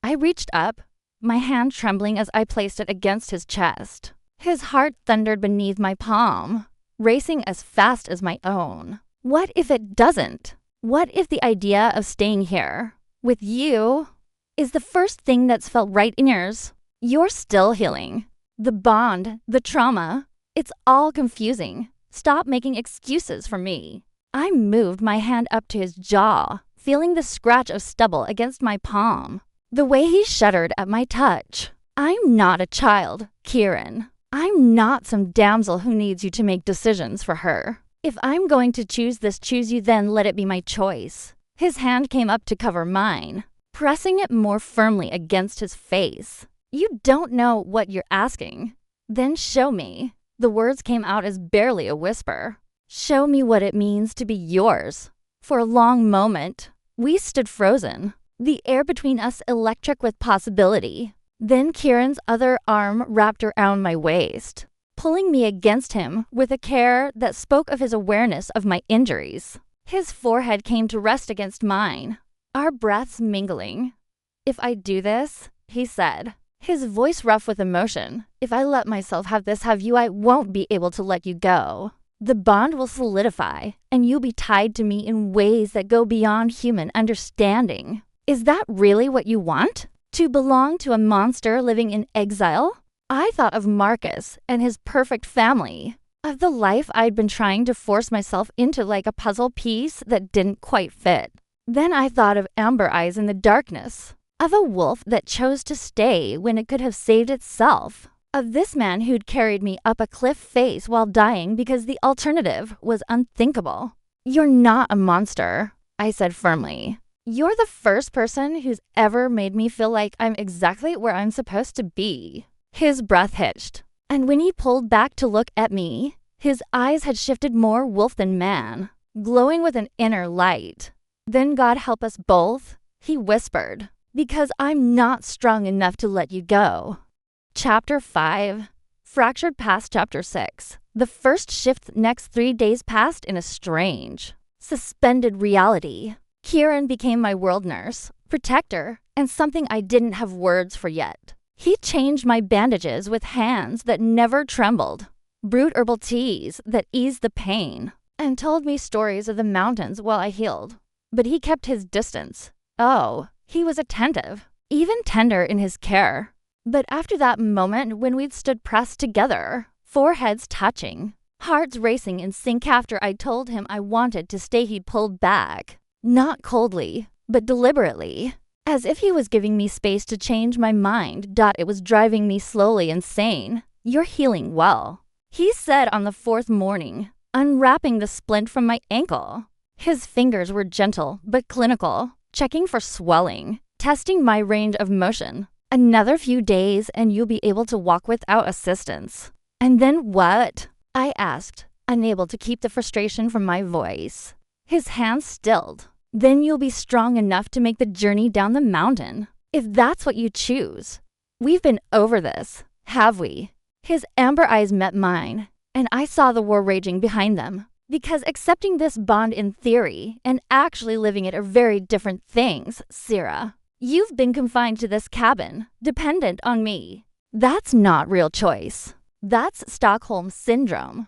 I reached up, my hand trembling as I placed it against his chest. His heart thundered beneath my palm, racing as fast as my own. What if it doesn't? What if the idea of staying here, with you, is the first thing that's felt right in yours? You're still healing. The bond, the trauma, it's all confusing. Stop making excuses for me. I moved my hand up to his jaw, feeling the scratch of stubble against my palm. The way he shuddered at my touch. I'm not a child, Kieran. I'm not some damsel who needs you to make decisions for her. If I'm going to choose this, choose you, then let it be my choice. His hand came up to cover mine, pressing it more firmly against his face. You don't know what you're asking. Then show me. The words came out as barely a whisper. Show me what it means to be yours. For a long moment, we stood frozen, the air between us electric with possibility. Then Kieran's other arm wrapped around my waist, pulling me against him with a care that spoke of his awareness of my injuries. His forehead came to rest against mine, our breaths mingling. If I do this, he said, his voice rough with emotion, if I let myself have this, have you, I won't be able to let you go. The bond will solidify, and you'll be tied to me in ways that go beyond human understanding. Is that really what you want? To belong to a monster living in exile? I thought of Marcus and his perfect family, of the life I'd been trying to force myself into like a puzzle piece that didn't quite fit. Then I thought of amber eyes in the darkness, Of a wolf that chose to stay when it could have saved itself. Of this man who'd carried me up a cliff face while dying because the alternative was unthinkable. You're not a monster, I said firmly. You're the first person who's ever made me feel like I'm exactly where I'm supposed to be. His breath hitched, and when he pulled back to look at me, his eyes had shifted more wolf than man, glowing with an inner light. Then God help us both, he whispered, because I'm not strong enough to let you go. Chapter 5. Fractured past Chapter 6. The first shift's next 3 days passed in a strange, suspended reality. Kieran became my world nurse, protector, and something I didn't have words for yet. He changed my bandages with hands that never trembled, brewed herbal teas that eased the pain, and told me stories of the mountains while I healed. But he kept his distance. Oh, he was attentive, even tender in his care. But after that moment when we'd stood pressed together, foreheads touching, hearts racing in sync after I told him I wanted to stay, he pulled back. Not coldly, but deliberately, as if he was giving me space to change my mind. It was driving me slowly insane. You're healing well, he said on the 4th morning, unwrapping the splint from my ankle. His fingers were gentle but clinical, checking for swelling, testing my range of motion. Another few days and you'll be able to walk without assistance. And then what? I asked, unable to keep the frustration from my voice. His hands stilled. Then you'll be strong enough to make the journey down the mountain, if that's what you choose. We've been over this, have we? His amber eyes met mine, and I saw the war raging behind them. Because accepting this bond in theory and actually living it are very different things, Sierra. You've been confined to this cabin, dependent on me. That's not real choice. That's Stockholm Syndrome.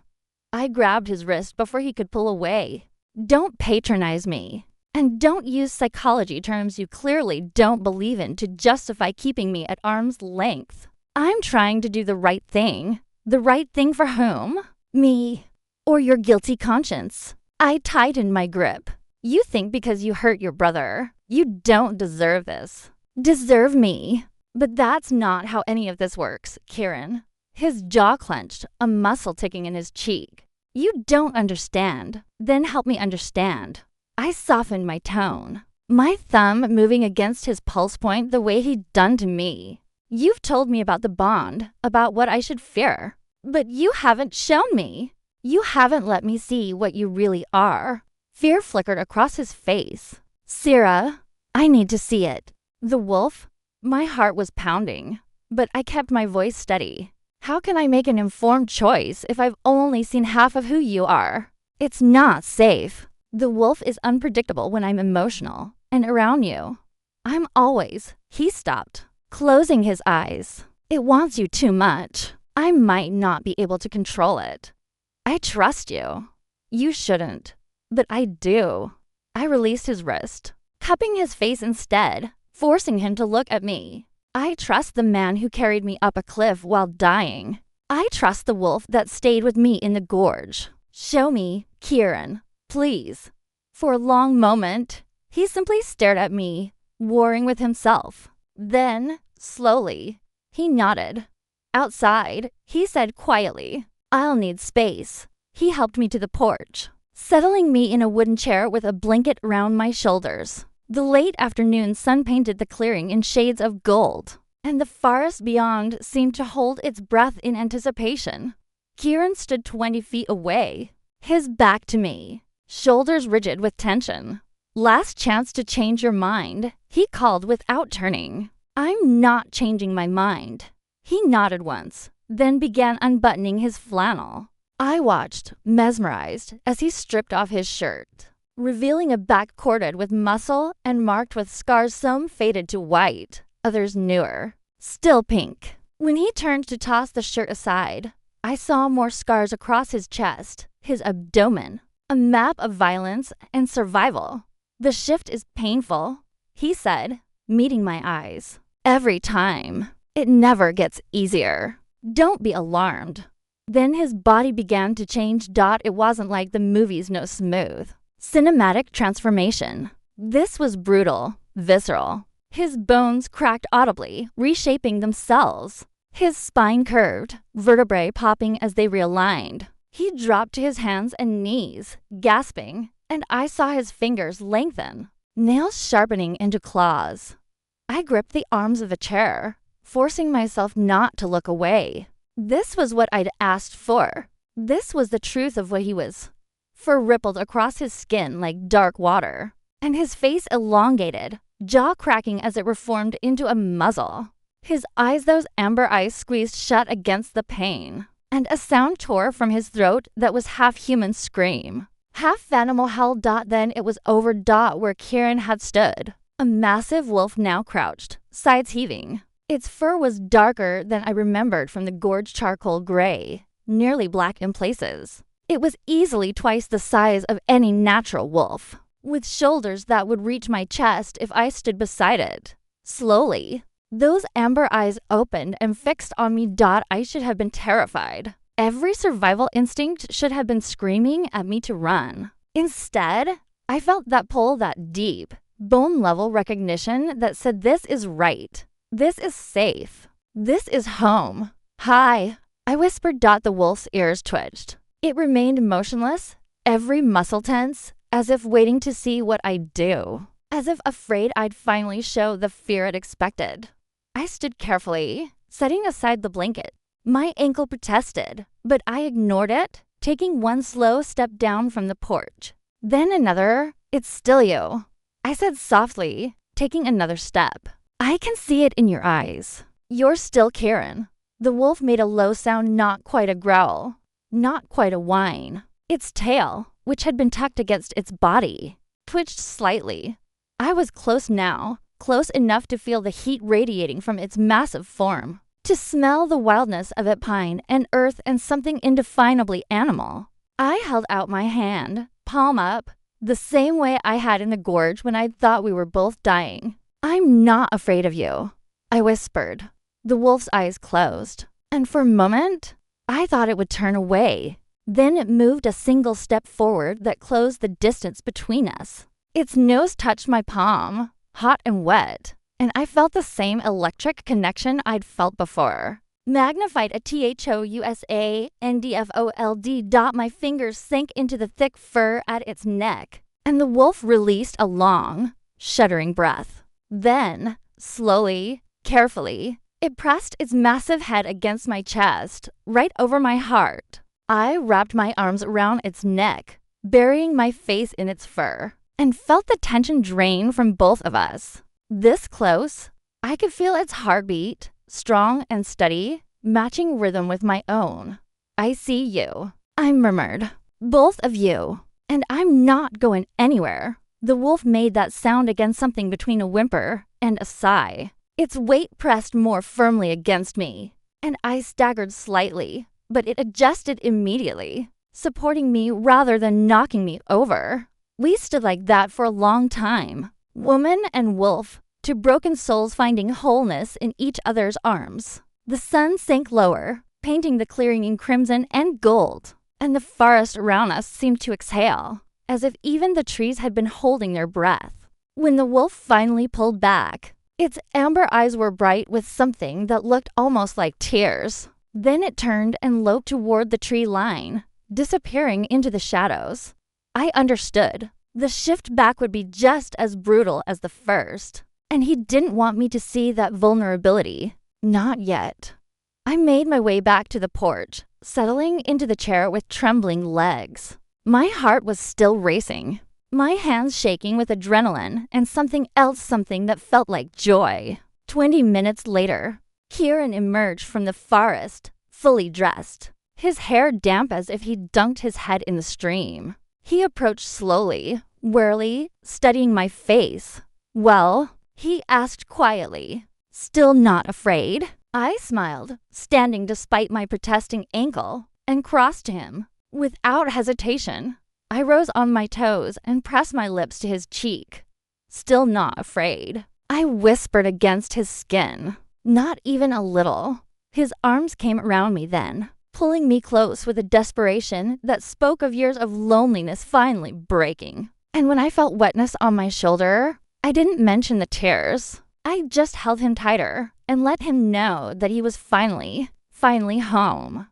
I grabbed his wrist before he could pull away. Don't patronize me. And don't use psychology terms you clearly don't believe in to justify keeping me at arm's length. I'm trying to do the right thing. The right thing for whom? Me. Or your guilty conscience. I tightened my grip. You think because you hurt your brother, you don't deserve this. Deserve me. But that's not how any of this works, Kieran. His jaw clenched, a muscle ticking in his cheek. You don't understand. Then help me understand. I softened my tone, my thumb moving against his pulse point the way he'd done to me. You've told me about the bond, about what I should fear. But you haven't shown me. You haven't let me see what you really are. Fear flickered across his face. Sierra, I need to see it. The wolf? My heart was pounding, but I kept my voice steady. How can I make an informed choice if I've only seen half of who you are? It's not safe. The wolf is unpredictable when I'm emotional and around you. I'm always. He stopped, closing his eyes. It wants you too much. I might not be able to control it. I trust you. You shouldn't. But I do. I released his wrist, cupping his face instead, forcing him to look at me. I trust the man who carried me up a cliff while dying. I trust the wolf that stayed with me in the gorge. Show me, Kieran, please. For a long moment, he simply stared at me, warring with himself. Then, slowly, he nodded. Outside, he said quietly, I'll need space. He helped me to the porch, settling me in a wooden chair with a blanket around my shoulders. The late afternoon sun painted the clearing in shades of gold, and the forest beyond seemed to hold its breath in anticipation. Kieran stood 20 feet away, his back to me, shoulders rigid with tension. Last chance to change your mind, he called without turning. I'm not changing my mind. He nodded once, then began unbuttoning his flannel. I watched, mesmerized, as he stripped off his shirt, revealing a back corded with muscle and marked with scars, some faded to white, others newer, still pink. When he turned to toss the shirt aside, I saw more scars across his chest, his abdomen, a map of violence and survival. The shift is painful, he said, meeting my eyes. Every time. It never gets easier. Don't be alarmed. Then his body began to change. It wasn't like the movies, no smooth. Cinematic transformation. This was brutal, visceral. His bones cracked audibly, reshaping themselves. His spine curved, vertebrae popping as they realigned. He dropped to his hands and knees, gasping, and I saw his fingers lengthen, nails sharpening into claws. I gripped the arms of a chair, forcing myself not to look away. This was what I'd asked for. This was the truth of what he was. Fur rippled across his skin like dark water, and his face elongated, jaw cracking as it reformed into a muzzle. His eyes, those amber eyes, squeezed shut against the pain, and a sound tore from his throat that was half human scream, half animal howl. Then it was over. Where Kieran had stood. A massive wolf now crouched, sides heaving. Its fur was darker than I remembered from the gorge charcoal gray, nearly black in places. It was easily twice the size of any natural wolf, with shoulders that would reach my chest if I stood beside it. Slowly, those amber eyes opened and fixed on me. I should have been terrified. Every survival instinct should have been screaming at me to run. Instead, I felt that pull, that deep, bone-level recognition that said this is right. This is safe. This is home. Hi, I whispered. The wolf's ears twitched. It remained motionless, every muscle tense, as if waiting to see what I'd do, as if afraid I'd finally show the fear it expected. I stood carefully, setting aside the blanket. My ankle protested, but I ignored it, taking one slow step down from the porch. Then another. It's still you, I said softly, taking another step. I can see it in your eyes. You're still Kieran. The wolf made a low sound, not quite a growl, not quite a whine. Its tail, which had been tucked against its body, twitched slightly. I was close now, close enough to feel the heat radiating from its massive form, to smell the wildness of it, pine and earth and something indefinably animal. I held out my hand, palm up, the same way I had in the gorge when I thought we were both dying. I'm not afraid of you, I whispered. The wolf's eyes closed, and for a moment, I thought it would turn away. Then it moved a single step forward that closed the distance between us. Its nose touched my palm, hot and wet, and I felt the same electric connection I'd felt before. Magnified a THOUSANDFOLD. My fingers sank into the thick fur at its neck, and the wolf released a long, shuddering breath. Then, slowly, carefully, it pressed its massive head against my chest, right over my heart. I wrapped my arms around its neck, burying my face in its fur, and felt the tension drain from both of us. This close, I could feel its heartbeat, strong and steady, matching rhythm with my own. I see you, I murmured. Both of you. And I'm not going anywhere. The wolf made that sound again, something between a whimper and a sigh. Its weight pressed more firmly against me, and I staggered slightly, but it adjusted immediately, supporting me rather than knocking me over. We stood like that for a long time, woman and wolf, two broken souls finding wholeness in each other's arms. The sun sank lower, painting the clearing in crimson and gold, and the forest around us seemed to exhale, as if even the trees had been holding their breath. When the wolf finally pulled back, its amber eyes were bright with something that looked almost like tears. Then it turned and loped toward the tree line, disappearing into the shadows. I understood. The shift back would be just as brutal as the first, and he didn't want me to see that vulnerability. Not yet. I made my way back to the porch, settling into the chair with trembling legs. My heart was still racing, my hands shaking with adrenaline and something else, something that felt like joy. 20 minutes later, Kieran emerged from the forest, fully dressed, his hair damp as if he'd dunked his head in the stream. He approached slowly, warily, studying my face. Well, he asked quietly, still not afraid? I smiled, standing despite my protesting ankle, and crossed to him. Without hesitation, I rose on my toes and pressed my lips to his cheek. Still not afraid. I whispered against his skin. Not even a little. His arms came around me then, pulling me close with a desperation that spoke of years of loneliness finally breaking. And when I felt wetness on my shoulder, I didn't mention the tears. I just held him tighter and let him know that he was finally home.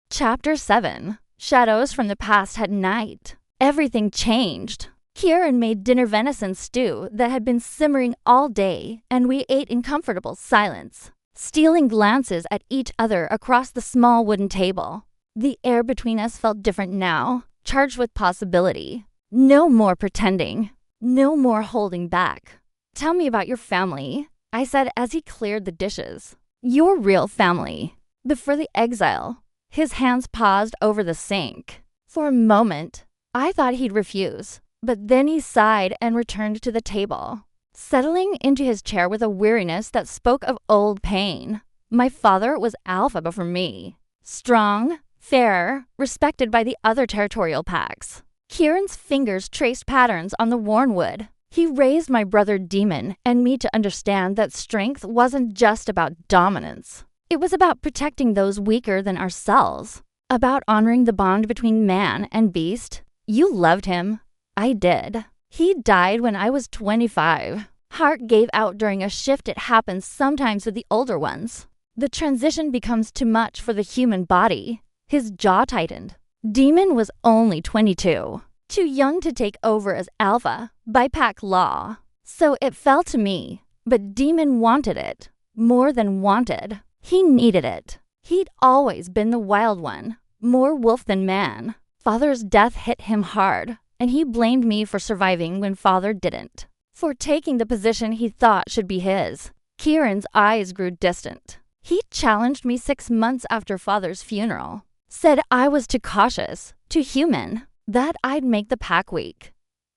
Chapter 7. Shadows from the past at night. Everything changed. Kieran made dinner venison stew that had been simmering all day, and we ate in comfortable silence, stealing glances at each other across the small wooden table. The air between us felt different now, charged with possibility. No more pretending. No more holding back. "Tell me about your family," I said as he cleared the dishes. "Your real family." Before the exile, his hands paused over the sink. For a moment, I thought he'd refuse, but then he sighed and returned to the table, settling into his chair with a weariness that spoke of old pain. My father was alpha before me. Strong, fair, respected by the other territorial packs. Kieran's fingers traced patterns on the worn wood. He raised my brother Demon and me to understand that strength wasn't just about dominance. It was about protecting those weaker than ourselves, about honoring the bond between man and beast. You loved him. I did. He died when I was 25. Heart gave out during a shift. It happens sometimes with the older ones. The transition becomes too much for the human body. His jaw tightened. Demon was only 22, too young to take over as alpha by pack law. So it fell to me, but Demon wanted it, more than wanted. He needed it. He'd always been the wild one, more wolf than man. Father's death hit him hard, and he blamed me for surviving when father didn't, for taking the position he thought should be his. Kieran's eyes grew distant. He challenged me 6 months after father's funeral. Said I was too cautious, too human, that I'd make the pack weak.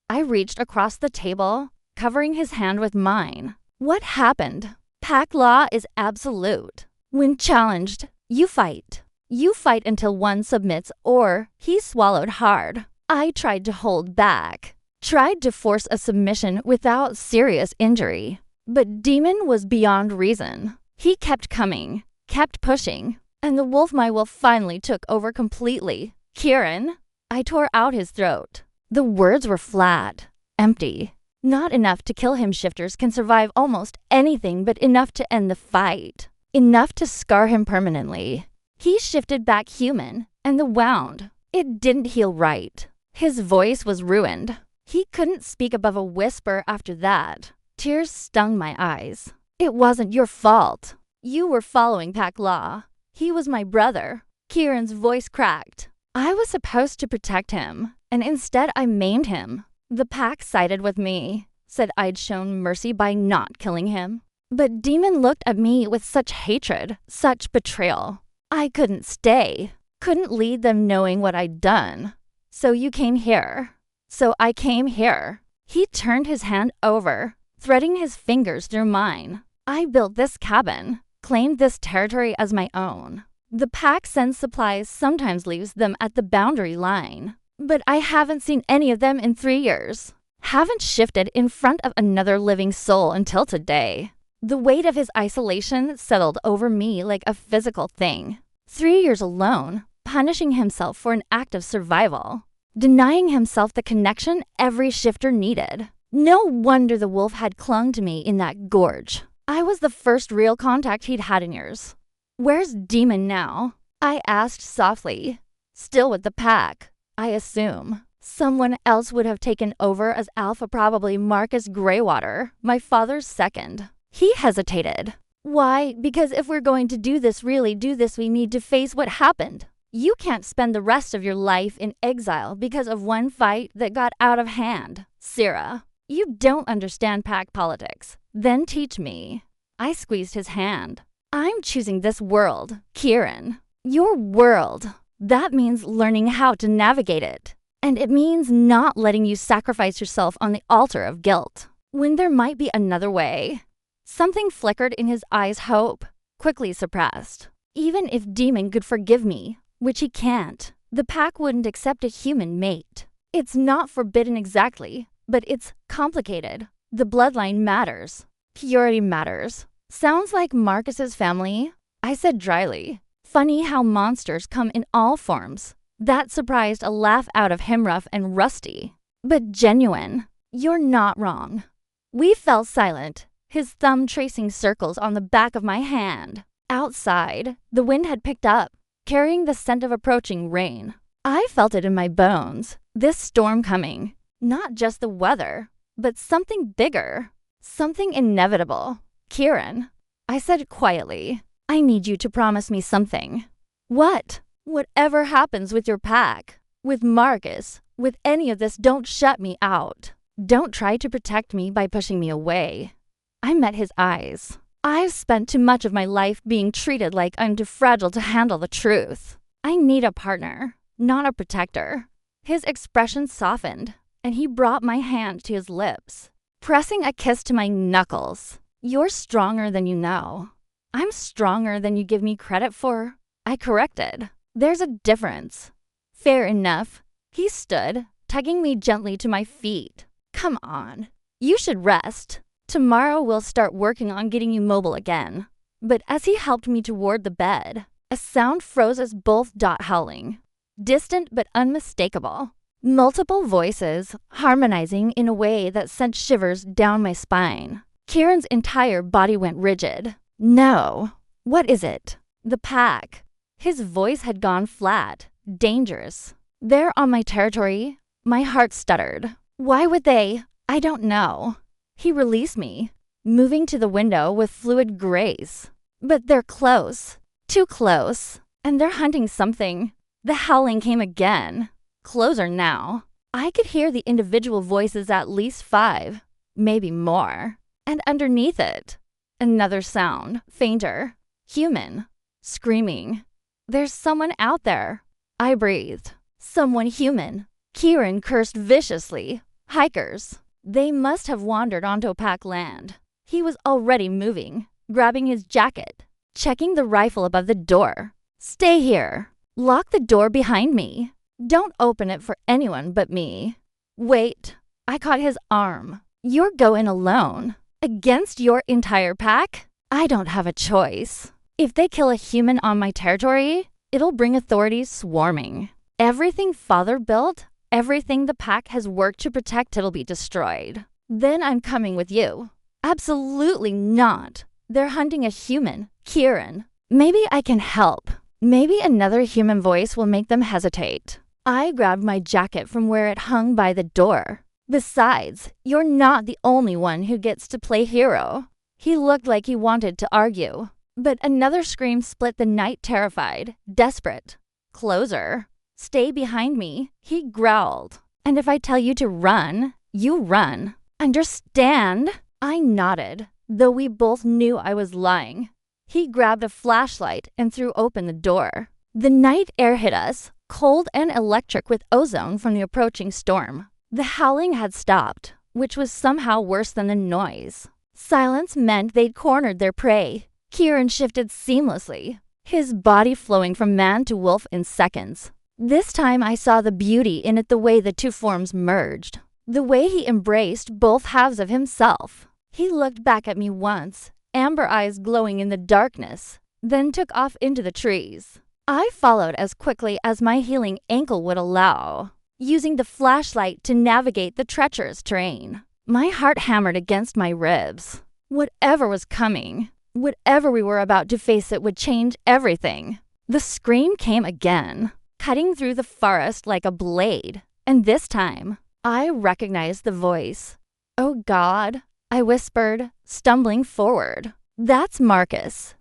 I reached across the table, covering his hand with mine. What happened? Pack law is absolute. When challenged, you fight. You fight until one submits or he swallowed hard. I tried to hold back, tried to force a submission without serious injury. But Demon was beyond reason. He kept coming, kept pushing. And the wolf my wolf finally took over completely. "Kieran," I tore out his throat. The words were flat, empty. Not enough to kill him. Shifters can survive almost anything, but enough to end the fight. Enough to scar him permanently. He shifted back human, and the wound. It didn't heal right. His voice was ruined. He couldn't speak above a whisper after that. Tears stung my eyes. "It wasn't your fault. You were following pack law. He was my brother." Kieran's voice cracked. I was supposed to protect him, and instead I maimed him. The pack sided with me, said I'd shown mercy by not killing him. But Demon looked at me with such hatred, such betrayal. I couldn't stay, couldn't lead them knowing what I'd done. "So you came here." "So I came here." He turned his hand over, threading his fingers through mine. "I built this cabin. Claimed this territory as my own. The pack sends supplies, sometimes leaves them at the boundary line. But I haven't seen any of them in 3 years. Haven't shifted in front of another living soul until today." The weight of his isolation settled over me like a physical thing. 3 years alone, punishing himself for an act of survival. Denying himself the connection every shifter needed. No wonder the wolf had clung to me in that gorge. I was the first real contact he'd had in years. "Where's Demon now?" I asked softly. "Still with the pack, I assume. Someone else would have taken over as alpha, probably Marcus Greywater, my father's second." He hesitated. "Why? Because if we're going to really do this, we need to face what happened. You can't spend the rest of your life in exile because of one fight that got out of hand. Syrah, you don't understand pack politics. Then teach me." I squeezed his hand. "I'm choosing this world, Kieran. Your world. That means learning how to navigate it. And it means not letting you sacrifice yourself on the altar of guilt, when there might be another way." Something flickered in his eyes, hope, quickly suppressed. Even if Demon could forgive me, which he can't, the pack wouldn't accept a human mate. It's not forbidden exactly, but it's complicated. The bloodline matters. Purity matters. "Sounds like Marcus's family," I said dryly. Funny how monsters come in all forms. That surprised a laugh out of Himruff and Rusty. But genuine. You're not wrong. We fell silent, his thumb tracing circles on the back of my hand. Outside, the wind had picked up, carrying the scent of approaching rain. I felt it in my bones, this storm coming. Not just the weather, but something bigger, something inevitable. Kieran, I said quietly, I need you to promise me something. What? Whatever happens with your pack, with Marcus, with any of this, don't shut me out. Don't try to protect me by pushing me away. I met his eyes. I've spent too much of my life being treated like I'm too fragile to handle the truth. I need a partner, not a protector. His expression softened, and he brought my hand to his lips, pressing a kiss to my knuckles. You're stronger than you know. I'm stronger than you give me credit for. I corrected. There's a difference. Fair enough. He stood, tugging me gently to my feet. Come on. You should rest. Tomorrow we'll start working on getting you mobile again. But as he helped me toward the bed, a sound froze us both, howling. Distant but unmistakable. Multiple voices, harmonizing in a way that sent shivers down my spine. Kieran's entire body went rigid. No. What is it? The pack. His voice had gone flat. Dangerous. They're on my territory. My heart stuttered. Why would they? I don't know. He released me, moving to the window with fluid grace. But they're close. Too close. And they're hunting something. The howling came again. Closer now. I could hear the individual voices, at least 5, maybe more. And underneath it, another sound, fainter. Human. Screaming. There's someone out there. I breathed. Someone human. Kieran cursed viciously. Hikers. They must have wandered onto pack land. He was already moving, grabbing his jacket, checking the rifle above the door. Stay here. Lock the door behind me. Don't open it for anyone but me. Wait. I caught his arm. You're going alone. Against your entire pack? I don't have a choice. If they kill a human on my territory, it'll bring authorities swarming. Everything Father built, everything the pack has worked to protect, it'll be destroyed. Then I'm coming with you. Absolutely not. They're hunting a human, Kieran. Maybe I can help. Maybe another human voice will make them hesitate. I grabbed my jacket from where it hung by the door. Besides, you're not the only one who gets to play hero. He looked like he wanted to argue. But another scream split the night, terrified, desperate. Closer. Stay behind me, he growled. And if I tell you to run, you run. Understand? I nodded, though we both knew I was lying. He grabbed a flashlight and threw open the door. The night air hit us, cold and electric with ozone from the approaching storm. The howling had stopped, which was somehow worse than the noise. Silence meant they'd cornered their prey. Kieran shifted seamlessly, his body flowing from man to wolf in seconds. This time I saw the beauty in it, the way the two forms merged. The way he embraced both halves of himself. He looked back at me once, amber eyes glowing in the darkness, then took off into the trees. I followed as quickly as my healing ankle would allow, using the flashlight to navigate the treacherous terrain. My heart hammered against my ribs. Whatever was coming, whatever we were about to face, it would change everything. The scream came again, cutting through the forest like a blade. And this time, I recognized the voice. Oh God, I whispered, stumbling forward. That's Marcus.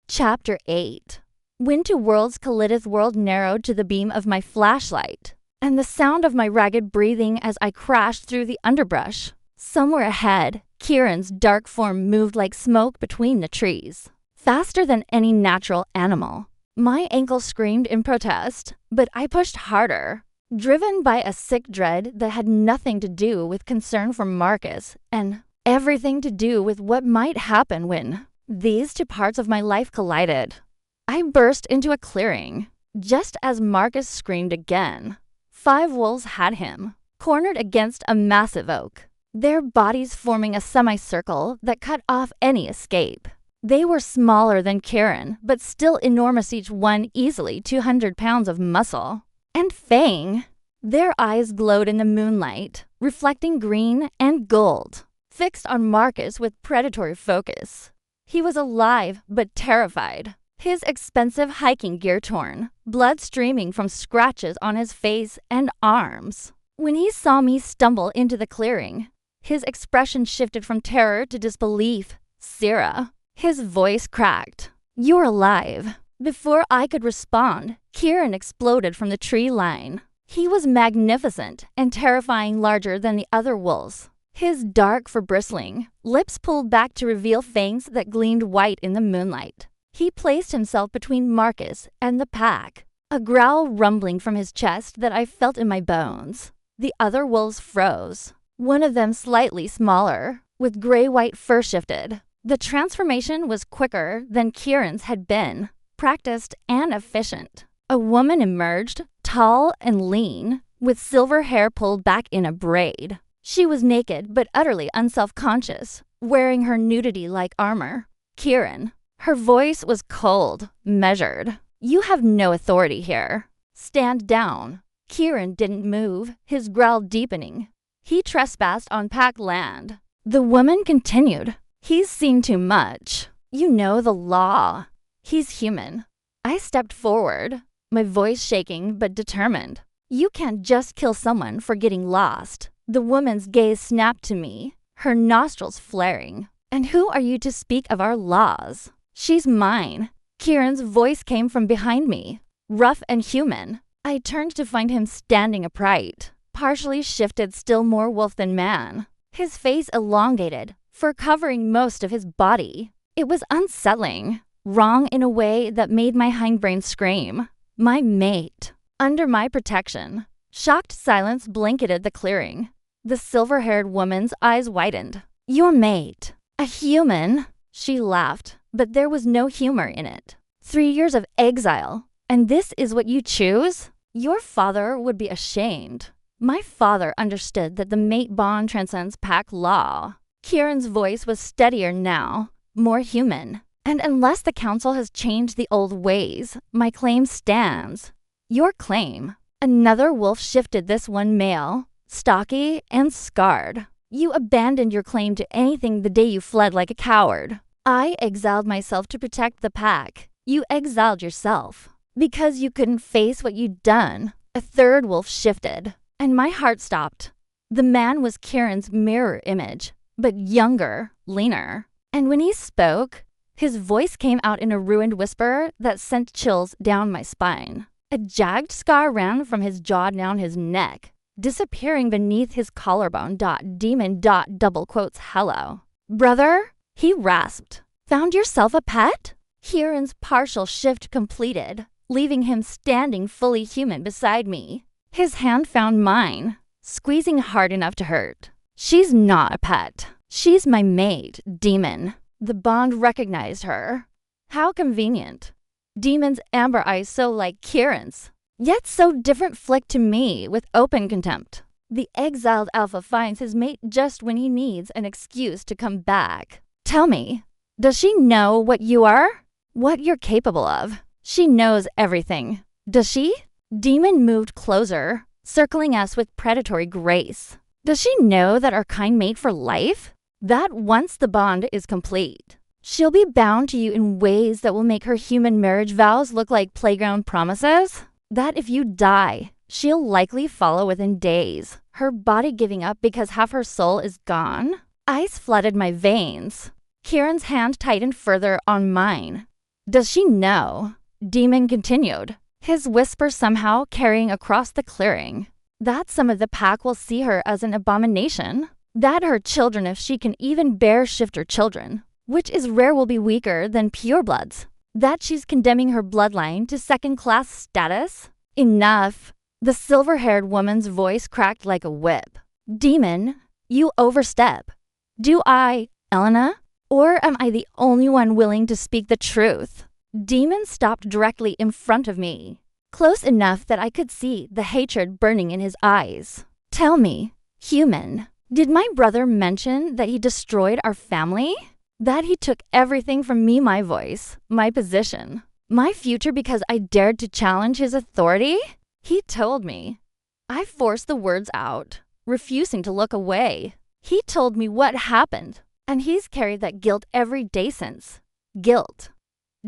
Chapter 8. When two worlds collideth, world narrowed to the beam of my flashlight, and the sound of my ragged breathing as I crashed through the underbrush. Somewhere ahead, Kieran's dark form moved like smoke between the trees, faster than any natural animal. My ankle screamed in protest, but I pushed harder, driven by a sick dread that had nothing to do with concern for Marcus and everything to do with what might happen when these two parts of my life collided. I burst into a clearing, just as Marcus screamed again. 5 wolves had him, cornered against a massive oak, their bodies forming a semicircle that cut off any escape. They were smaller than Kieran, but still enormous, each one easily 200 pounds of muscle. And Fang! Their eyes glowed in the moonlight, reflecting green and gold. fixed on Marcus with predatory focus. He was alive but terrified, his expensive hiking gear torn, blood streaming from scratches on his face and arms. When he saw me stumble into the clearing, his expression shifted from terror to disbelief. "Sierra." His voice cracked. "You're alive." Before I could respond, Kieran exploded from the tree line. He was magnificent and terrifying, larger than the other wolves. His dark for bristling, lips pulled back to reveal fangs that gleamed white in the moonlight. He placed himself between Marcus and the pack, a growl rumbling from his chest that I felt in my bones. The other wolves froze, one of them slightly smaller, with gray-white fur shifted. The transformation was quicker than Kieran's had been, practiced and efficient. A woman emerged, tall and lean, with silver hair pulled back in a braid. She was naked but utterly unself-conscious, wearing her nudity like armor. "Kieran." Her voice was cold, measured. "You have no authority here. Stand down." Kieran didn't move, his growl deepening. He trespassed on pack land. The woman continued. "He's seen too much. You know the law. He's human." I stepped forward, my voice shaking but determined. "You can't just kill someone for getting lost." The woman's gaze snapped to me, her nostrils flaring. "And who are you to speak of our laws?" "She's mine." Kieran's voice came from behind me, rough and human. I turned to find him standing upright, partially shifted, still more wolf than man. His face elongated, fur covering most of his body. It was unsettling, wrong in a way that made my hindbrain scream. My mate, under my protection. Shocked silence blanketed the clearing. The silver-haired woman's eyes widened. "Your mate? A human?" She laughed, but there was no humor in it. 3 years of exile, and this is what you choose? Your father would be ashamed. My father understood that the mate bond transcends pack law. Kieran's voice was steadier now, more human. "And unless the council has changed the old ways, my claim stands." "Your claim?" Another wolf shifted, this one male, stocky and scarred. "You abandoned your claim to anything the day you fled like a coward." "I exiled myself to protect the pack. You exiled yourself. Because you couldn't face what you'd done." A third wolf shifted, and my heart stopped. The man was Kieran's mirror image, but younger, leaner. And when he spoke, his voice came out in a ruined whisper that sent chills down my spine. A jagged scar ran from his jaw down his neck, disappearing beneath his collarbone. Demon. Double quotes. "Hello. Brother?" he rasped. "Found yourself a pet?" Kieran's partial shift completed, leaving him standing fully human beside me. His hand found mine, squeezing hard enough to hurt. "She's not a pet. She's my mate, Demon." The bond recognized her. How convenient. Demon's amber eyes so like Kieran's, yet so different, flicked to me with open contempt. The exiled alpha finds his mate just when he needs an excuse to come back. "Tell me, does she know what you are? What you're capable of?" "She knows everything." "Does she?" Demon moved closer, circling us with predatory grace. "Does she know that our kind mate for life? That once the bond is complete, she'll be bound to you in ways that will make her human marriage vows look like playground promises? That if you die, she'll likely follow within days, her body giving up because half her soul is gone?" Ice flooded my veins. Kieran's hand tightened further on mine. "Does she know?" Demon continued, his whisper somehow carrying across the clearing. "That some of the pack will see her as an abomination? That her children, if she can even bear shifter children, which is rare, will be weaker than purebloods? That she's condemning her bloodline to second-class status?" "Enough." The silver-haired woman's voice cracked like a whip. "Demon, you overstep. Do I, Elena? Or am I the only one willing to speak the truth?" Demon stopped directly in front of me, close enough that I could see the hatred burning in his eyes. "Tell me, human, did my brother mention that he destroyed our family? That he took everything from me, my voice, my position, my future, because I dared to challenge his authority?" He told me. I forced the words out, refusing to look away. He told me what happened, and he's carried that guilt every day since. Guilt.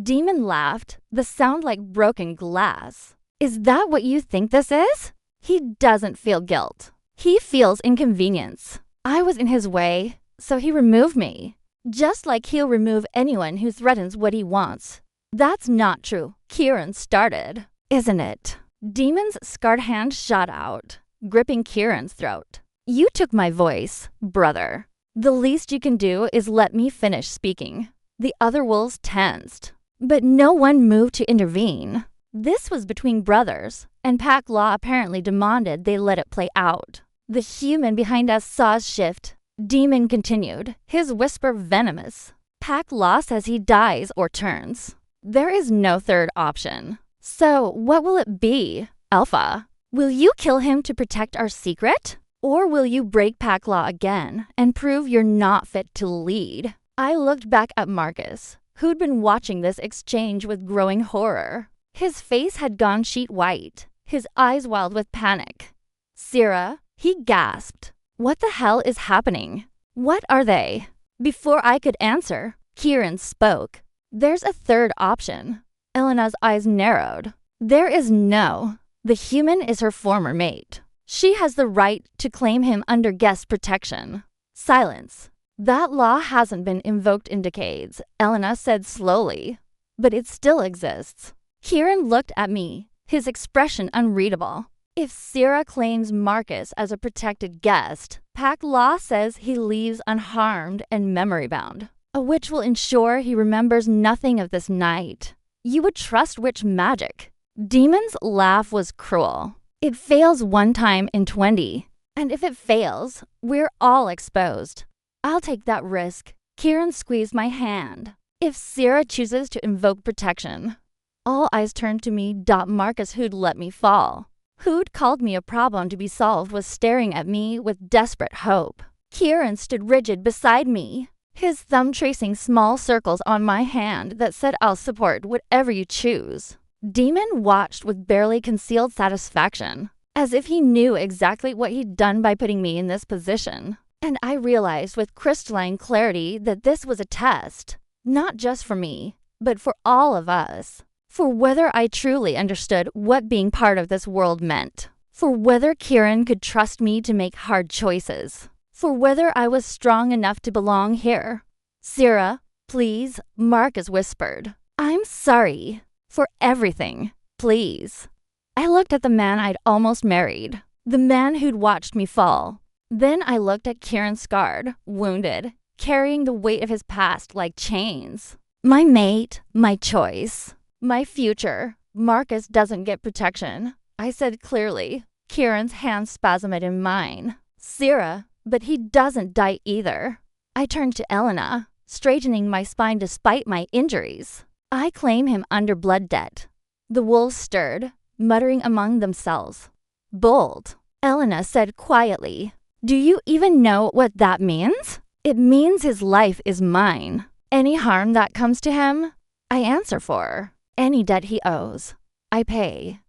Demon laughed, the sound like broken glass. Is that what you think this is? He doesn't feel guilt. He feels inconvenience. I was in his way, so he removed me. Just like he'll remove anyone who threatens what he wants. That's not true. Kieran started, isn't it? Demon's scarred hand shot out, gripping Kieran's throat. You took my voice, brother. The least you can do is let me finish speaking. The other wolves tensed, but no one moved to intervene. This was between brothers, and pack law apparently demanded they let it play out. The human behind us saw us shift. Demon continued, his whisper venomous. Pack law says he dies or turns. There is no third option. So what will it be, Alpha? Will you kill him to protect our secret? Or will you break pack law again and prove you're not fit to lead? I looked back at Marcus, who'd been watching this exchange with growing horror. His face had gone sheet white, his eyes wild with panic. Syrah, he gasped. What the hell is happening? What are they? Before I could answer, Kieran spoke. There's a third option. Elena's eyes narrowed. There is no. The human is her former mate. She has the right to claim him under guest protection. Silence. That law hasn't been invoked in decades, Elena said slowly. But it still exists. Kieran looked at me, his expression unreadable. If Syrah claims Marcus as a protected guest, pack law says he leaves unharmed and memory-bound, which will ensure he remembers nothing of this night. You would trust witch magic. Demon's laugh was cruel. It fails one time in 20. And if it fails, we're all exposed. I'll take that risk. Kieran squeezed my hand. If Syrah chooses to invoke protection. All eyes turned to me. Marcus, who'd let me fall, who'd called me a problem to be solved, was staring at me with desperate hope. Kieran stood rigid beside me, his thumb tracing small circles on my hand that said, I'll support whatever you choose. Demon watched with barely concealed satisfaction, as if he knew exactly what he'd done by putting me in this position. And I realized with crystalline clarity that this was a test, not just for me, but for all of us. For whether I truly understood what being part of this world meant. For whether Kieran could trust me to make hard choices. For whether I was strong enough to belong here. Syrah, please, Marcus whispered. I'm sorry. For everything, please. I looked at the man I'd almost married, the man who'd watched me fall. Then I looked at Kieran, scarred, wounded, carrying the weight of his past like chains. My mate, my choice, my future. Marcus doesn't get protection, I said clearly. Kieran's hand spasmed in mine. Syrah, but he doesn't die either. I turned to Elena, straightening my spine despite my injuries. I claim him under blood debt. The wolves stirred, muttering among themselves. Bold, Elena said quietly. Do you even know what that means? It means his life is mine. Any harm that comes to him, I answer for. Any debt he owes, I pay.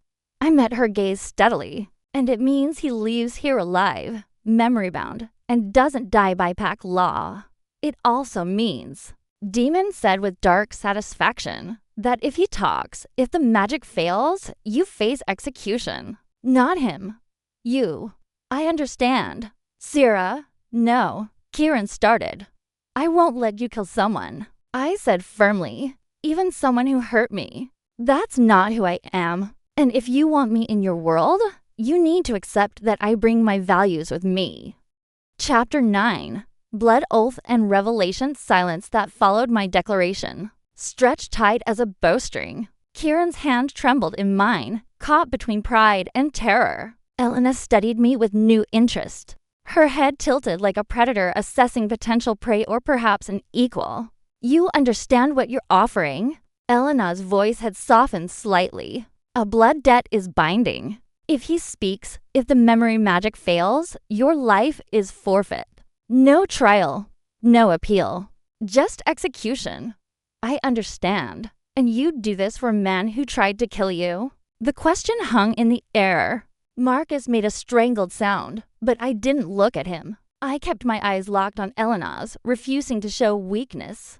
I met her gaze steadily, and it means he leaves here alive, memory-bound, and doesn't die by pack law. It also means, Demon said with dark satisfaction, that if he talks, if the magic fails, you face execution. Not him. You. I understand. Syrah, no. Kieran started. I won't let you kill someone, I said firmly, even someone who hurt me. That's not who I am. And if you want me in your world, you need to accept that I bring my values with me. Chapter 9. Blood oath and revelation silence that followed my declaration. Stretched tight as a bowstring. Kieran's hand trembled in mine, caught between pride and terror. Elena studied me with new interest. Her head tilted like a predator assessing potential prey or perhaps an equal. You understand what you're offering? Elena's voice had softened slightly. A blood debt is binding. If he speaks, if the memory magic fails, your life is forfeit. No trial, no appeal, just execution. I understand. And you'd do this for a man who tried to kill you? The question hung in the air. Marcus made a strangled sound, but I didn't look at him. I kept my eyes locked on Elena's, refusing to show weakness.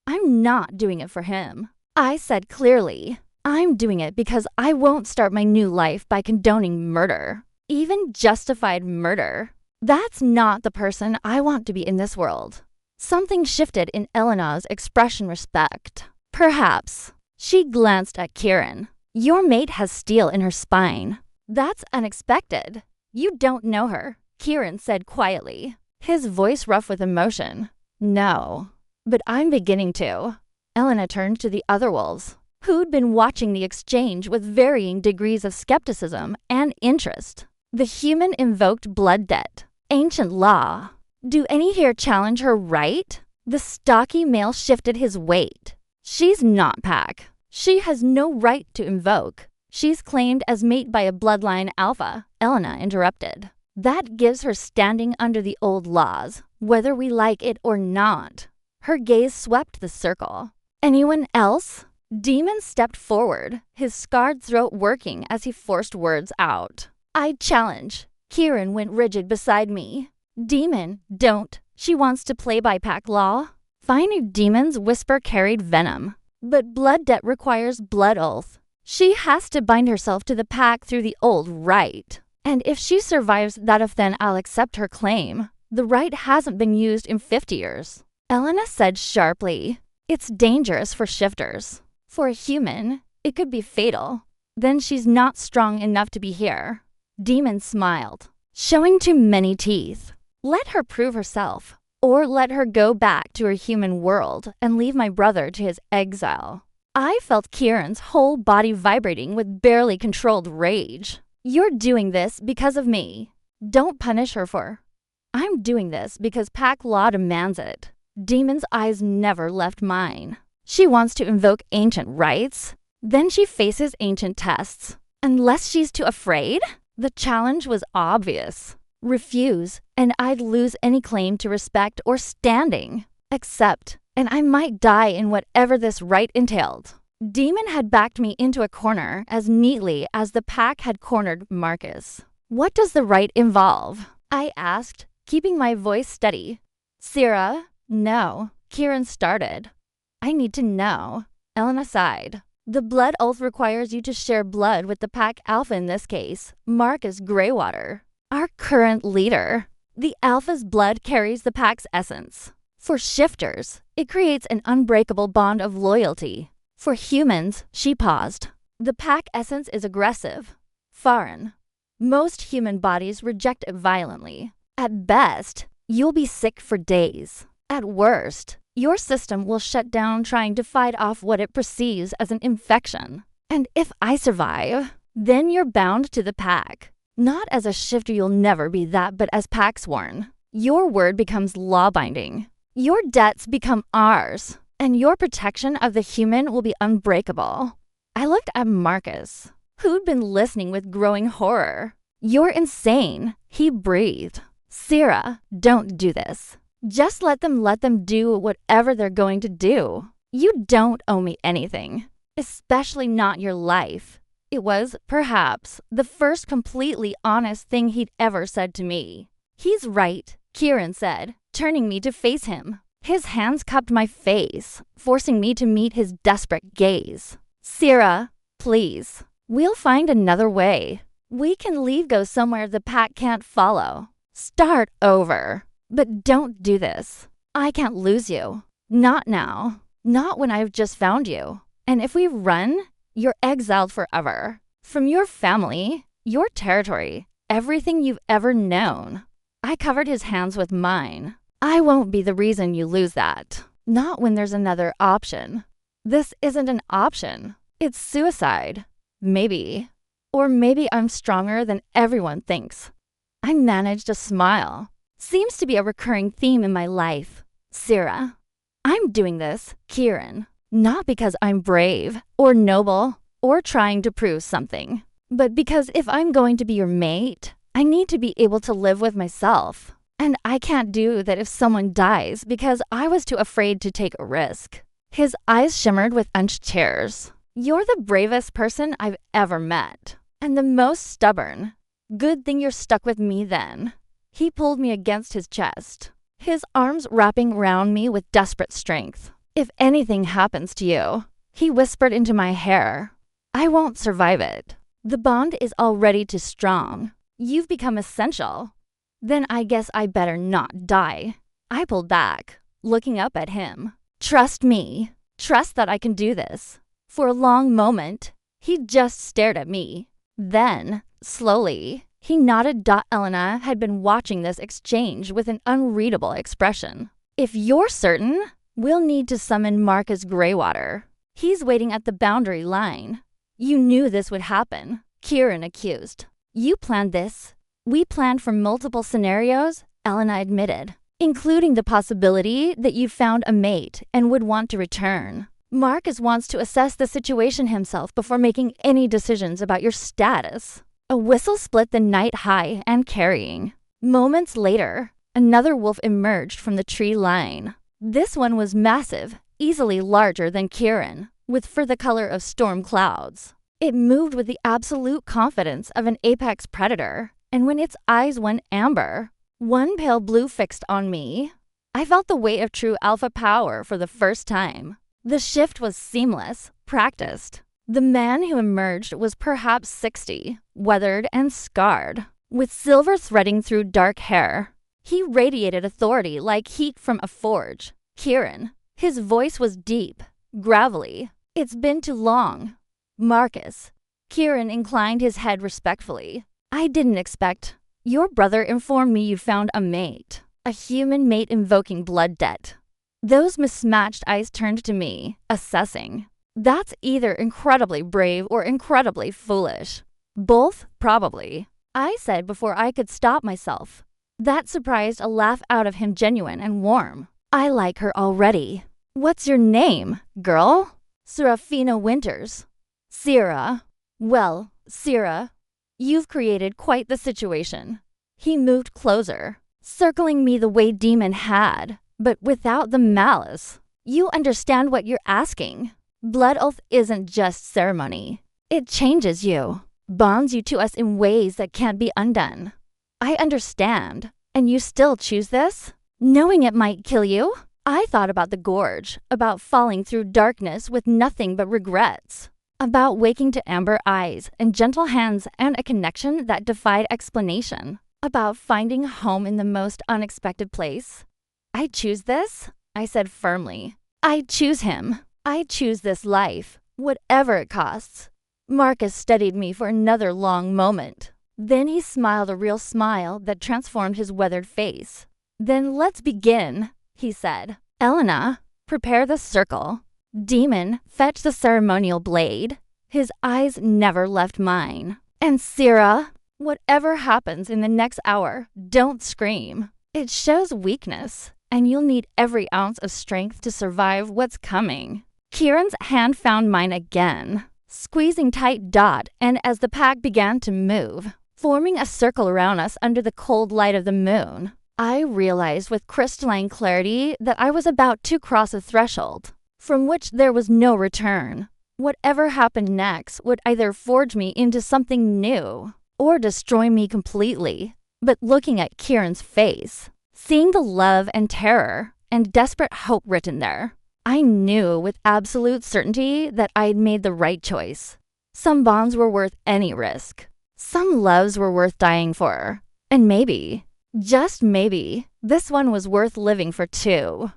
I'm not doing it for him. I said clearly, I'm doing it because I won't start my new life by condoning murder, even justified murder. That's not the person I want to be in this world. Something shifted in Elena's expression respect. Perhaps. She glanced at Kieran. Your mate has steel in her spine. That's unexpected. You don't know her, Kieran said quietly, his voice rough with emotion. No, but I'm beginning to. Elena turned to the other wolves, who'd been watching the exchange with varying degrees of skepticism and interest. The human invoked blood debt, ancient law. Do any here challenge her right? The stocky male shifted his weight. She's not Pack. She has no right to invoke. She's claimed as mate by a bloodline alpha, Elena interrupted. That gives her standing under the old laws, whether we like it or not. Her gaze swept the circle. Anyone else? Demon stepped forward, his scarred throat working as he forced words out. I challenge. Kieran went rigid beside me. Demon, don't. She wants to play by Pack law. Finer Demon's whisper carried venom. But blood debt requires blood oath. She has to bind herself to the Pack through the old rite. And if she survives that oath, then I'll accept her claim. The rite hasn't been used in 50 years. Elena said sharply, it's dangerous for shifters. For a human, it could be fatal. Then she's not strong enough to be here. Demon smiled, showing too many teeth. Let her prove herself, or let her go back to her human world and leave my brother to his exile. I felt Kieran's whole body vibrating with barely controlled rage. You're doing this because of me. Don't punish her for. I'm doing this because Pack law demands it. Demon's eyes never left mine. She wants to invoke ancient rites. Then she faces ancient tests. Unless she's too afraid? The challenge was obvious. Refuse, and I'd lose any claim to respect or standing. Accept, and I might die in whatever this rite entailed. Demon had backed me into a corner as neatly as the Pack had cornered Marcus. What does the rite involve? I asked, keeping my voice steady. Syrah? No. Kieran started. I need to know. Elena sighed. The blood oath requires you to share blood with the Pack Alpha in this case, Marcus Greywater, our current leader. The Alpha's blood carries the Pack's essence. For shifters, it creates an unbreakable bond of loyalty. For humans, she paused. The Pack essence is aggressive, foreign. Most human bodies reject it violently. At best, you'll be sick for days. At worst, your system will shut down trying to fight off what it perceives as an infection. And if I survive, then you're bound to the Pack. Not as a shifter, you'll never be that, but as Pack sworn. Your word becomes law-binding. Your debts become ours, and your protection of the human will be unbreakable. I looked at Marcus, who'd been listening with growing horror. You're insane, he breathed. Syrah, don't do this. Just let them do whatever they're going to do. You don't owe me anything, especially not your life. It was, perhaps, the first completely honest thing he'd ever said to me. He's right, Kieran said, turning me to face him. His hands cupped my face, forcing me to meet his desperate gaze. Syrah, please. We'll find another way. We can go somewhere the Pack can't follow. Start over. But don't do this. I can't lose you. Not now. Not when I've just found you. And if we run, you're exiled forever. From your family, your territory, everything you've ever known. I covered his hands with mine. I won't be the reason you lose that. Not when there's another option. This isn't an option. It's suicide. Maybe. Or maybe I'm stronger than everyone thinks. I managed a smile. Seems to be a recurring theme in my life. Syrah. I'm doing this, Kieran, not because I'm brave or noble or trying to prove something, but because if I'm going to be your mate, I need to be able to live with myself. And I can't do that if someone dies because I was too afraid to take a risk. His eyes shimmered with unched tears. You're the bravest person I've ever met, and the most stubborn. Good thing you're stuck with me then. He pulled me against his chest, his arms wrapping round me with desperate strength. "If anything happens to you," he whispered into my hair, "I won't survive it. The bond is already too strong. You've become essential." "Then I guess I better not die." I pulled back, looking up at him. "Trust me. Trust that I can do this." For a long moment, he just stared at me. Then, slowly, he nodded. Elena had been watching this exchange with an unreadable expression. "If you're certain, we'll need to summon Marcus Greywater. He's waiting at the boundary line." "You knew this would happen," Kieran accused. "You planned this." "We planned for multiple scenarios," Elena admitted, "including the possibility that you found a mate and would want to return. Marcus wants to assess the situation himself before making any decisions about your status." A whistle split the night high and carrying. Moments later, another wolf emerged from the tree line. This one was massive, easily larger than Kieran, with fur the color of storm clouds. It moved with the absolute confidence of an apex predator, and when its eyes went amber, one pale blue fixed on me, I felt the weight of true alpha power for the first time. The shift was seamless, practiced. The man who emerged was perhaps 60, weathered and scarred, with silver threading through dark hair. He radiated authority like heat from a forge. Kieran. His voice was deep, gravelly. "It's been too long." "Marcus." Kieran inclined his head respectfully. "I didn't expect. Your brother informed me you found a mate. A human mate invoking blood debt." Those mismatched eyes turned to me, assessing. "That's either incredibly brave or incredibly foolish." "Both, probably," I said before I could stop myself. That surprised a laugh out of him, genuine and warm. "I like her already." "What's your name, girl?" "Serafina Winters." "Sierra." "Well, Sierra, you've created quite the situation." He moved closer, circling me the way Demon had, but without the malice. "You understand what you're asking. Blood oath isn't just ceremony. It changes you, bonds you to us in ways that can't be undone." "I understand. And you still choose this? Knowing it might kill you?" I thought about the gorge, about falling through darkness with nothing but regrets, about waking to amber eyes and gentle hands and a connection that defied explanation, about finding home in the most unexpected place. "I choose this," I said firmly. "I choose him. I choose this life, whatever it costs." Marcus studied me for another long moment. Then he smiled a real smile that transformed his weathered face. "Then let's begin," he said. "Elena, prepare the circle. Demon, fetch the ceremonial blade." His eyes never left mine. "And Sierra, whatever happens in the next hour, don't scream. It shows weakness, and you'll need every ounce of strength to survive what's coming." Kieran's hand found mine again, squeezing tight. And as the pack began to move, forming a circle around us under the cold light of the moon, I realized with crystalline clarity that I was about to cross a threshold from which there was no return. Whatever happened next would either forge me into something new or destroy me completely. But looking at Kieran's face, seeing the love and terror and desperate hope written there, I knew with absolute certainty that I'd made the right choice. Some bonds were worth any risk. Some loves were worth dying for. And maybe, just maybe, this one was worth living for too.